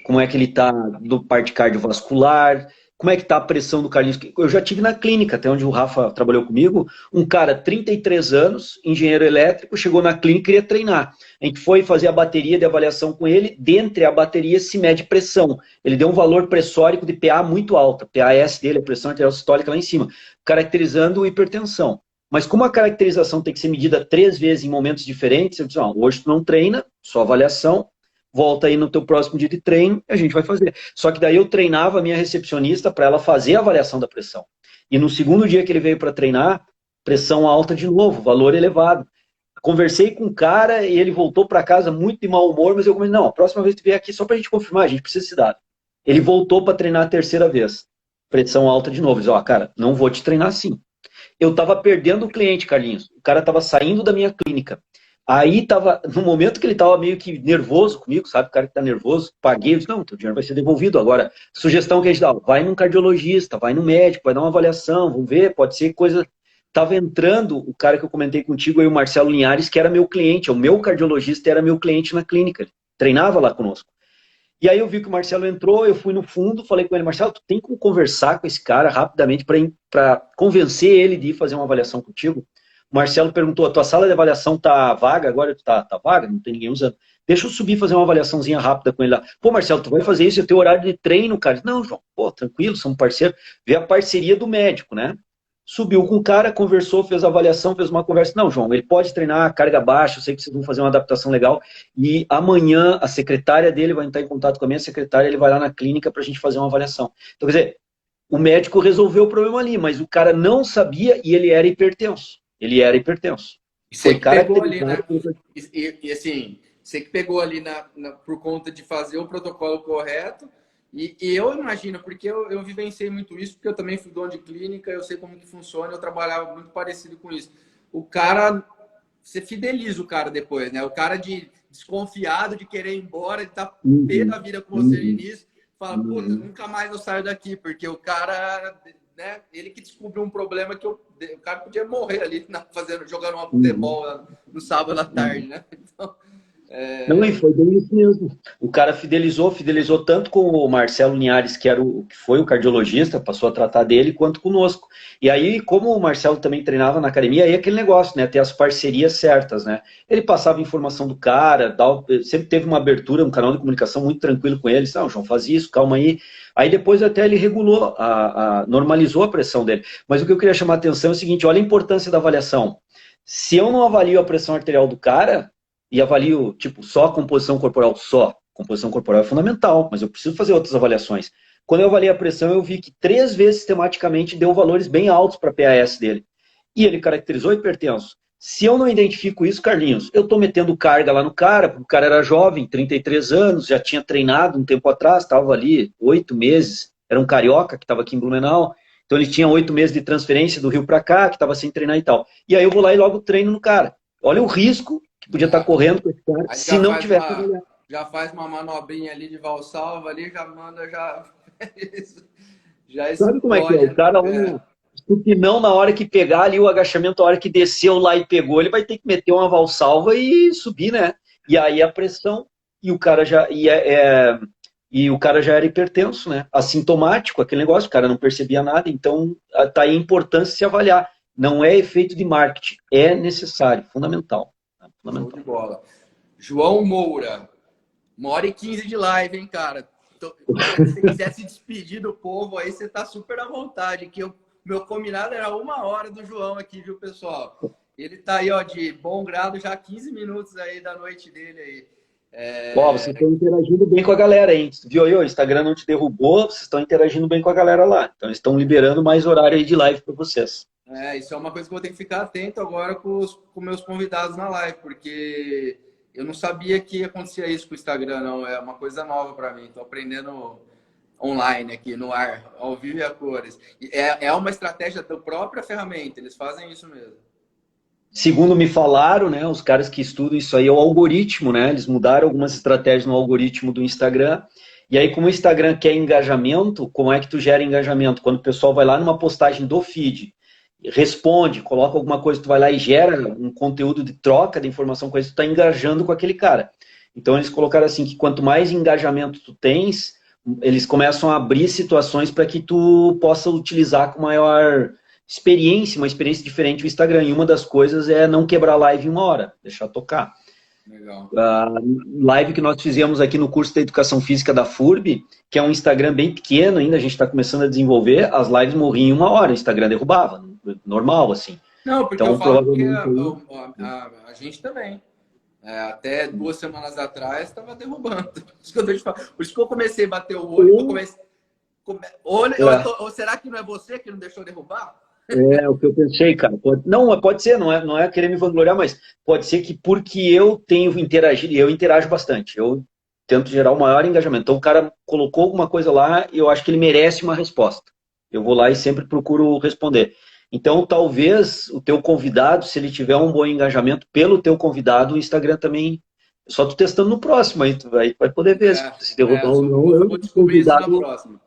como é que ele está do parte cardiovascular, como é que está a pressão do Carlinhos. Eu já tive na clínica, até onde o Rafa trabalhou comigo, um cara, 33 anos, engenheiro elétrico, chegou na clínica e queria treinar. A gente foi fazer a bateria de avaliação com ele, dentre a bateria se mede pressão. Ele deu um valor pressórico de PA muito alta, PAS dele, a pressão arterial sistólica lá em cima, caracterizando hipertensão. Mas como a caracterização tem que ser medida 3 vezes em momentos diferentes, eu disse, hoje tu não treina, só avaliação, volta aí no teu próximo dia de treino e a gente vai fazer. Só que daí eu treinava a minha recepcionista para ela fazer a avaliação da pressão. E no segundo dia que ele veio para treinar, pressão alta de novo, valor elevado. Conversei com o cara e ele voltou para casa muito de mau humor, mas eu comecei, não, a próxima vez que tu vier aqui só para a gente confirmar, a gente precisa desse dado. Ele voltou para treinar a terceira vez. Pressão alta de novo. Diz, cara, não vou te treinar assim. Eu estava perdendo o cliente, Carlinhos. O cara estava saindo da minha clínica. Aí tava, no momento que ele tava meio que nervoso comigo, sabe? O cara que tá nervoso, paguei, eu disse, não, teu dinheiro vai ser devolvido. Agora, sugestão que a gente dá, vai num cardiologista, vai no médico, vai dar uma avaliação, vamos ver, pode ser coisa. Tava entrando o cara que eu comentei contigo aí, o Marcelo Linhares, que era meu cliente, o meu cardiologista era meu cliente na clínica, ele treinava lá conosco. E aí eu vi que o Marcelo entrou, eu fui no fundo, falei com ele, Marcelo, tu tem como conversar com esse cara rapidamente para convencer ele de ir fazer uma avaliação contigo? O Marcelo perguntou, a tua sala de avaliação tá vaga agora? Tá vaga? Não tem ninguém usando. Deixa eu subir e fazer uma avaliaçãozinha rápida com ele lá. Pô, Marcelo, tu vai fazer isso, é teu horário de treino, cara. Não, João, pô, tranquilo, somos parceiros. Vê a parceria do médico, né? Subiu com o cara, conversou, fez a avaliação, fez uma conversa. Não, João, ele pode treinar carga baixa, eu sei que vocês vão fazer uma adaptação legal. E amanhã a secretária dele vai entrar em contato com a minha secretária, ele vai lá na clínica pra gente fazer uma avaliação. Então, quer dizer, o médico resolveu o problema ali, mas o cara não sabia e ele era hipertenso. Ele era hipertenso. Você que pegou ali, né? E assim, você que pegou ali por conta de fazer o protocolo correto. E eu imagino, porque eu vivenciei muito isso, porque eu também fui dono de clínica, eu sei como que funciona, eu trabalhava muito parecido com isso. O cara, você fideliza o cara depois, né? O cara de desconfiado, de querer ir embora, de estar pé da vida com você no início, fala, pô, nunca mais eu saio daqui, porque o cara, né? Ele que descobriu um problema que o cara podia morrer ali jogando uma futebol no sábado à tarde, né? Então, Não, e foi bem isso mesmo. O cara fidelizou tanto com o Marcelo Linhares, que foi o cardiologista, passou a tratar dele, quanto conosco. E aí, como o Marcelo também treinava na academia, aí é aquele negócio, né? Ter as parcerias certas, né? Ele passava informação do cara, sempre teve uma abertura, um canal de comunicação muito tranquilo com ele. Não, João, faz isso, calma aí. Aí depois até ele regulou, normalizou a pressão dele. Mas o que eu queria chamar a atenção é o seguinte, olha a importância da avaliação. Se eu não avalio a pressão arterial do cara, e avalio, tipo, só a composição corporal, composição corporal é fundamental, mas eu preciso fazer outras avaliações. Quando eu avaliei a pressão, eu vi que 3 vezes sistematicamente deu valores bem altos para a PAS dele. E ele caracterizou hipertenso. Se eu não identifico isso, Carlinhos, eu estou metendo carga lá no cara, porque o cara era jovem, 33 anos, já tinha treinado um tempo atrás, estava ali 8 meses, era um carioca que estava aqui em Blumenau, então ele tinha 8 meses de transferência do Rio para cá, que estava sem treinar e tal. E aí eu vou lá e logo treino no cara. Olha o risco que podia estar correndo com esse cara se não tivesse. Já faz uma manobrinha ali de valsalva ali, já manda, já. Sabe como é que é? O cara, se não, na hora que pegar ali o agachamento, a hora que desceu lá e pegou, ele vai ter que meter uma valsalva e subir, né? E aí a pressão, e o cara já. E o cara já era hipertenso, né? Assintomático, aquele negócio, o cara não percebia nada, então tá aí a importância de se avaliar. Não é efeito de marketing, é necessário, fundamental. Show de bola. João Moura, 1h15 de live, hein, cara? Se você quiser se despedir do povo, aí você tá super à vontade. Que meu combinado era 1 hora do João aqui, viu, pessoal? Ele tá aí, ó, de bom grado, já 15 minutos aí da noite dele aí. Ó, vocês estão interagindo bem com a galera, hein? Viu aí, ó, o Instagram não te derrubou, vocês estão interagindo bem com a galera lá. Então, eles estão liberando mais horário aí de live para vocês. Isso é uma coisa que eu vou ter que ficar atento agora com meus convidados na live, porque eu não sabia que acontecia isso com o Instagram, não. É uma coisa nova para mim. Estou aprendendo online aqui no ar, ao vivo e a cores. É uma estratégia da própria ferramenta, eles fazem isso mesmo. Segundo me falaram, né, os caras que estudam isso aí é o algoritmo, né? Eles mudaram algumas estratégias no algoritmo do Instagram. E aí, como o Instagram quer engajamento, como é que tu gera engajamento? Quando o pessoal vai lá numa postagem do feed, responde, coloca alguma coisa, tu vai lá e gera um conteúdo de troca de informação com ele, tu tá engajando com aquele cara. Então, eles colocaram assim, que quanto mais engajamento tu tens, eles começam a abrir situações para que tu possa utilizar com maior experiência, uma experiência diferente o Instagram. E uma das coisas é não quebrar a live em 1 hora, deixar tocar. Legal. A live que nós fizemos aqui no curso da Educação Física da FURB, que é um Instagram bem pequeno ainda, a gente está começando a desenvolver, as lives morriam em 1 hora, o Instagram derrubava, normal, assim. Não, porque então, eu falo que provavelmente... a gente também. Até 2 semanas atrás estava derrubando. Por isso que eu comecei a bater o olho. Ou será que não é você que não deixou derrubar? É o que eu pensei, cara. Pode ser, não é querer me vangloriar, mas pode ser que porque eu tenho interagido, e eu interajo bastante, eu tento gerar o maior engajamento. Então o cara colocou alguma coisa lá e eu acho que ele merece uma resposta. Eu vou lá e sempre procuro responder. Então talvez o teu convidado, se ele tiver um bom engajamento pelo teu convidado, o Instagram também, só tu testando no próximo, aí tu vai poder ver se derrubar ou não. Vou descobrir isso na próxima.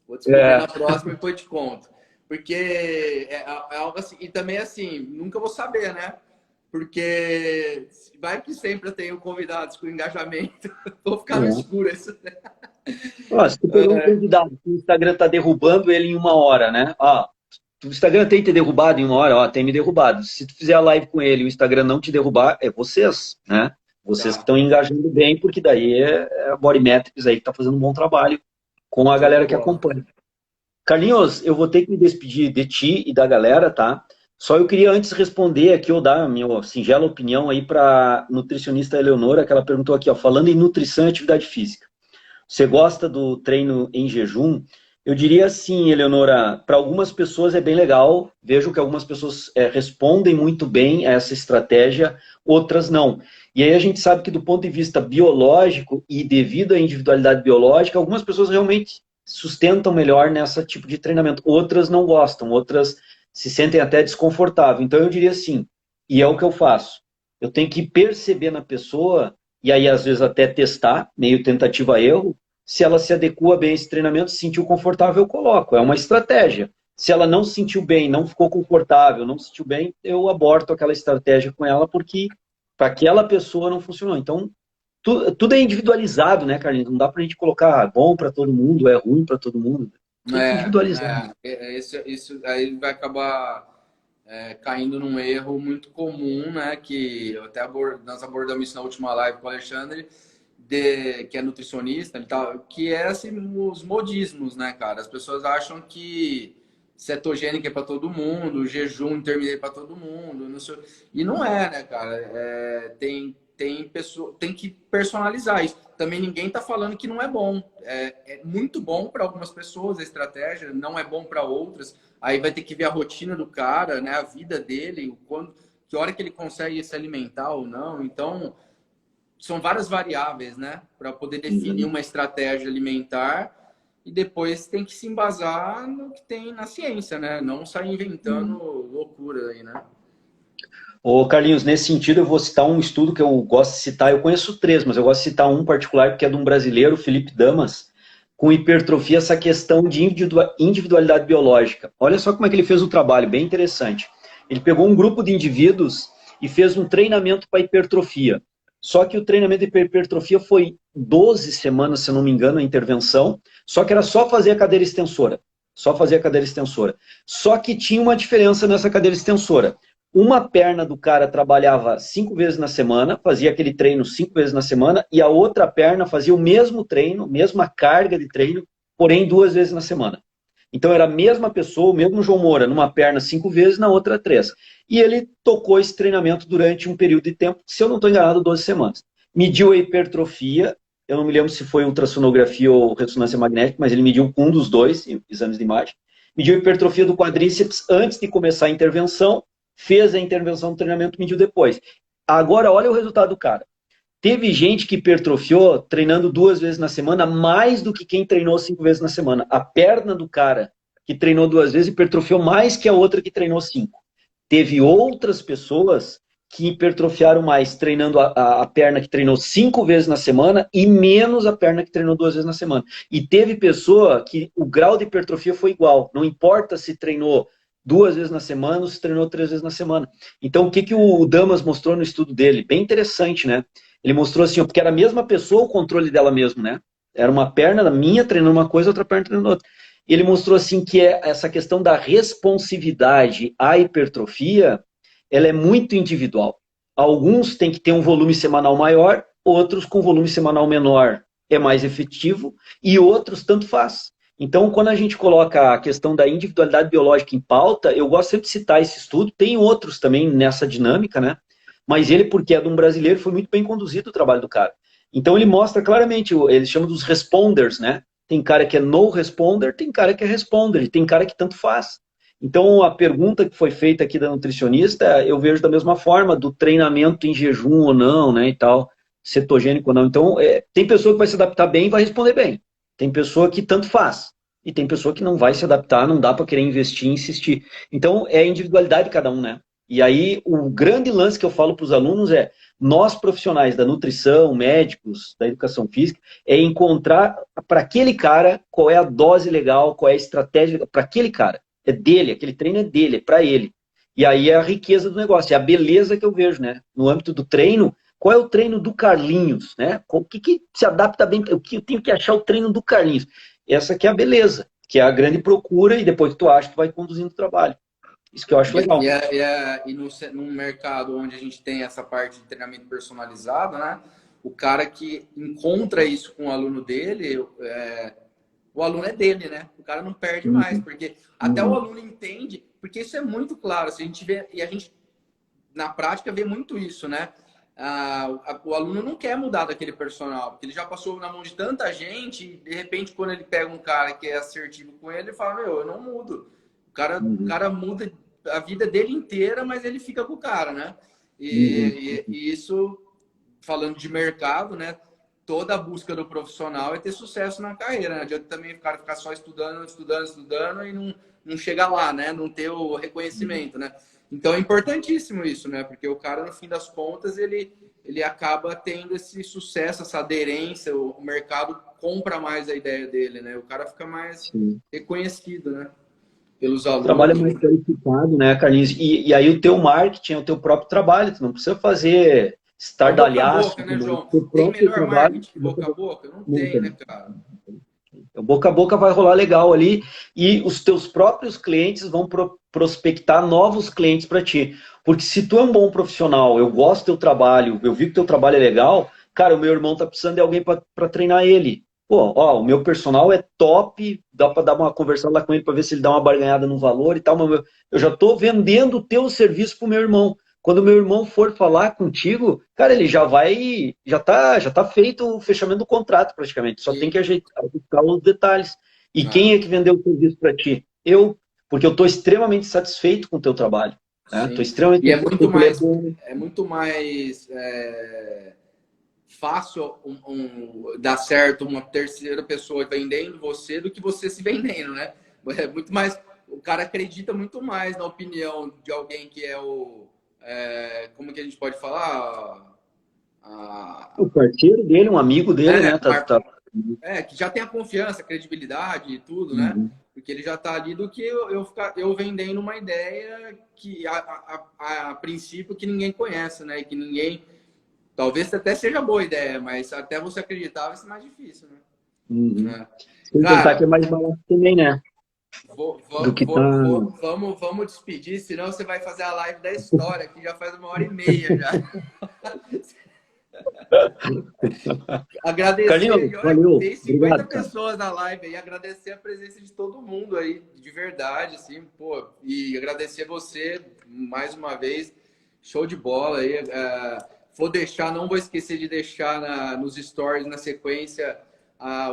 Vou descobrir na próxima e depois te conto. Porque é algo assim, e também assim, nunca vou saber, né? Porque vai que sempre eu tenho convidados com engajamento, vou ficar no escuro isso. Se tu pegar um convidado, o Instagram tá derrubando ele em 1 hora, né? O Instagram tem te derrubado em 1 hora, tem me derrubado. Se tu fizer a live com ele e o Instagram não te derrubar, é vocês, né? Vocês que estão engajando bem, porque daí é a Bodymetrics aí que tá fazendo um bom trabalho com a galera que acompanha. Carlinhos, eu vou ter que me despedir de ti e da galera, tá? Só eu queria antes responder aqui, ou dar a minha singela opinião aí para nutricionista Eleonora, que ela perguntou aqui, ó, falando em nutrição e atividade física. Você gosta do treino em jejum? Eu diria assim, Eleonora, para algumas pessoas é bem legal, vejo que algumas pessoas respondem muito bem a essa estratégia, outras não. E aí a gente sabe que do ponto de vista biológico e devido à individualidade biológica, algumas pessoas realmente sustentam melhor nessa tipo de treinamento. Outras não gostam, outras se sentem até desconfortáveis. Então eu diria assim, e é o que eu faço, eu tenho que perceber na pessoa, e aí às vezes até testar, meio tentativa-erro, se ela se adequa bem a esse treinamento, se sentiu confortável, eu coloco. É uma estratégia. Se ela não se sentiu bem, não ficou confortável, não se sentiu bem, eu aborto aquela estratégia com ela, porque para aquela pessoa não funcionou. Então, tudo é individualizado, né, Carlinhos? Não dá pra gente colocar bom para todo mundo, é ruim para todo mundo. Tudo individualizado. Isso aí vai acabar caindo num erro muito comum, né? Que nós abordamos isso na última live com o Alexandre, que é nutricionista, que é assim, os modismos, né, cara? As pessoas acham que cetogênica é para todo mundo, jejum intermitente é para todo mundo, não sei, e não é, né, cara? Tem que personalizar isso. Também ninguém está falando que não é bom. É muito bom para algumas pessoas a estratégia, não é bom para outras. Aí vai ter que ver a rotina do cara, né, a vida dele, que hora que ele consegue se alimentar ou não. Então, são várias variáveis, né, para poder definir uma estratégia alimentar. E depois tem que se embasar no que tem na ciência, né? Não sair inventando loucura aí, né? Ô, Carlinhos, nesse sentido eu vou citar um estudo que eu gosto de citar, eu conheço 3, mas eu gosto de citar um particular, que é de um brasileiro, Felipe Damas, com hipertrofia, essa questão de individualidade biológica. Olha só como é que ele fez o trabalho, bem interessante. Ele pegou um grupo de indivíduos e fez um treinamento para hipertrofia. Só que o treinamento de hipertrofia foi 12 semanas, se eu não me engano, a intervenção, só que era só fazer a cadeira extensora. Só fazer a cadeira extensora. Só que tinha uma diferença nessa cadeira extensora. Uma perna do cara trabalhava 5 vezes na semana, fazia aquele treino 5 vezes na semana, e a outra perna fazia o mesmo treino, mesma carga de treino, porém 2 vezes na semana. Então era a mesma pessoa, o mesmo João Moura, numa perna 5 vezes, na outra 3. E ele tocou esse treinamento durante um período de tempo, se eu não estou enganado, 12 semanas. mediu a hipertrofia, eu não me lembro se foi ultrassonografia ou ressonância magnética, mas ele mediu um dos dois exames de imagem, mediu a hipertrofia do quadríceps antes de começar a intervenção, fez a intervenção do treinamento, mediu depois. Agora, olha o resultado do cara. Teve gente que hipertrofiou treinando 2 vezes na semana, mais do que quem treinou 5 vezes na semana. A perna do cara que treinou 2 vezes hipertrofiou mais que a outra que treinou 5. Teve outras pessoas que hipertrofiaram mais treinando a perna que treinou 5 vezes na semana e menos a perna que treinou 2 vezes na semana. E teve pessoa que o grau de hipertrofia foi igual. Não importa se treinou 2 vezes na semana ou se treinou 3 vezes na semana. Então, o que o Damas mostrou no estudo dele? Bem interessante, né? Ele mostrou assim, porque era a mesma pessoa o controle dela mesmo, né? Era uma perna da minha treinando uma coisa, outra perna treinando outra. Ele mostrou assim que essa questão da responsividade à hipertrofia, ela é muito individual. Alguns têm que ter um volume semanal maior, outros com volume semanal menor é mais efetivo, e outros tanto faz. Então, quando a gente coloca a questão da individualidade biológica em pauta, eu gosto sempre de citar esse estudo, tem outros também nessa dinâmica, né? Mas ele, porque é de um brasileiro, foi muito bem conduzido o trabalho do cara. Então ele mostra claramente, eles chamam dos responders, né? Tem cara que é no responder, tem cara que é responder, e tem cara que tanto faz. Então a pergunta que foi feita aqui da nutricionista, eu vejo da mesma forma, do treinamento em jejum ou não, né, e tal, cetogênico ou não. Então tem pessoa que vai se adaptar bem e vai responder bem. Tem pessoa que tanto faz. E tem pessoa que não vai se adaptar, não dá para querer investir, insistir. Então é a individualidade de cada um, né? E aí, o grande lance que eu falo para os alunos é, nós profissionais da nutrição, médicos, da educação física, é encontrar para aquele cara qual é a dose legal, qual é a estratégia para aquele cara. É dele, aquele treino é dele, é para ele. E aí é a riqueza do negócio, é a beleza que eu vejo, né? No âmbito do treino, qual é o treino do Carlinhos, né? O que se adapta bem, o que eu tenho que achar o treino do Carlinhos. Essa que é a beleza, que é a grande procura, e depois que tu acha, tu vai conduzindo o trabalho. Isso que eu acho legal. E no mercado onde a gente tem essa parte de treinamento personalizado, né? O cara que encontra isso com o aluno dele, o aluno é dele, né? O cara não perde mais, porque até o aluno entende, porque isso é muito claro. Se a gente vê, e a gente na prática vê muito isso, né? O aluno não quer mudar daquele personal, porque ele já passou na mão de tanta gente, e de repente, quando ele pega um cara que é assertivo com ele, ele fala: Meu, eu não mudo. O cara muda a vida dele inteira, mas ele fica com o cara, né? E isso, falando de mercado, né? Toda a busca do profissional é ter sucesso na carreira. Não adianta também o cara ficar só estudando e não chegar lá, né? Não ter o reconhecimento, né? Então é importantíssimo isso, né? Porque o cara, no fim das contas, ele acaba tendo esse sucesso, essa aderência, o mercado compra mais a ideia dele, né? O cara fica mais reconhecido, né? Pelos O trabalho é alunos. mais qualificado, né, Carlinhos? E aí o teu marketing é o teu próprio trabalho, tu não precisa fazer É o boca a estardalhaço, boca, né, mas o João? teu Tem próprio melhor trabalho, marketing que boca a boca? Não não tem, né, tem. cara? O boca a boca vai rolar legal ali e os teus próprios clientes vão prospectar novos clientes para ti. Porque se tu é um bom profissional, eu gosto do teu trabalho, eu vi que o teu trabalho é legal, cara, o meu irmão tá precisando de alguém para treinar ele. Pô, ó, o meu personal é top, dá para dar uma conversada lá com ele para ver se ele dá uma barganhada no valor e tal, mas eu já tô vendendo o teu serviço pro meu irmão. Quando o meu irmão for falar contigo, cara, ele já tá feito o fechamento do contrato praticamente. Só tem Sim. que ajeitar os detalhes. E quem Ah, é que vendeu o serviço para ti? Eu, porque eu estou extremamente satisfeito com o teu trabalho. Estou sim. extremamente E satisfeito. Ele é bom. é muito mais fácil dar certo uma terceira pessoa vendendo você do que você se vendendo, né? É muito mais. O cara acredita muito mais na opinião de alguém que é como que a gente pode falar? O parceiro dele, um amigo dele, É, né? Tá. que já tem a confiança, a credibilidade e tudo, né? Uhum. Porque ele já está ali do que eu vendendo uma ideia que a princípio que ninguém conhece, né? E que ninguém. Talvez até seja boa ideia, mas até você acreditar vai ser mais difícil, Uhum. né? Sem contar que Cara, é mais barato também, né? Do que tá. vamos despedir, senão você vai fazer a live da história, que já faz 1h30 já. Agradecer, Carlinhos, e olha, valeu. tem 50 Obrigado, cara. pessoas na live aí, agradecer a presença de todo mundo aí, de verdade, assim, pô, e agradecer você mais uma vez, show de bola aí. vou deixar, não vou esquecer de deixar nos stories, na sequência,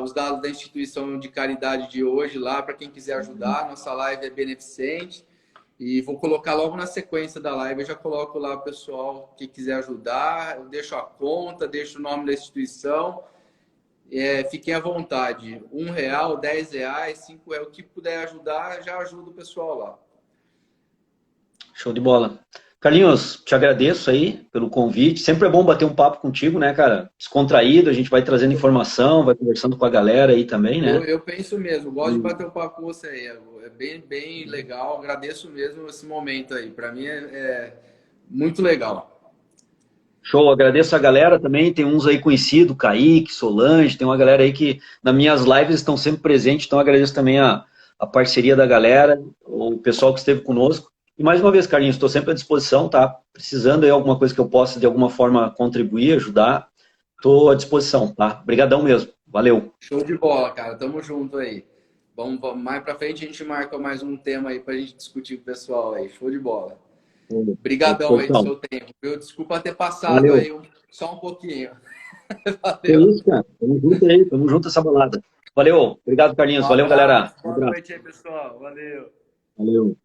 os dados da instituição de caridade de hoje lá, para quem quiser ajudar. Nossa live é beneficente. E vou colocar logo na sequência da live, eu já coloco lá o pessoal que quiser ajudar, eu deixo a conta, deixo o nome da instituição. Fiquem à vontade. R$1, R$10, R$5, o que puder ajudar, já ajuda o pessoal lá. Show de bola. Carlinhos, te agradeço aí pelo convite. Sempre é bom bater um papo contigo, né, cara? Descontraído, a gente vai trazendo informação, vai conversando com a galera aí também, né? Eu penso mesmo, gosto de bater um papo com você aí. É bem legal, agradeço mesmo esse momento aí. Para mim é muito legal. Show, agradeço a galera também. Tem uns aí conhecidos, Kaique, Solange, tem uma galera aí que nas minhas lives estão sempre presentes, então agradeço também a parceria da galera, o pessoal que esteve conosco. E mais uma vez, Carlinhos, estou sempre à disposição, tá? Precisando aí alguma coisa que eu possa de alguma forma contribuir, ajudar, estou à disposição, tá? Obrigadão mesmo, valeu. Show de bola, cara, tamo junto aí. Vamos mais pra frente a gente marca mais um tema aí pra gente discutir com o pessoal aí. Show de bola. Obrigadão aí do seu tempo, viu? Desculpa ter passado valeu. Aí só um pouquinho. Valeu. É isso, cara. Tamo junto aí, tamo junto essa balada. Valeu, obrigado, Carlinhos. Valeu, galera. Boa noite aí, pessoal. Valeu. Valeu.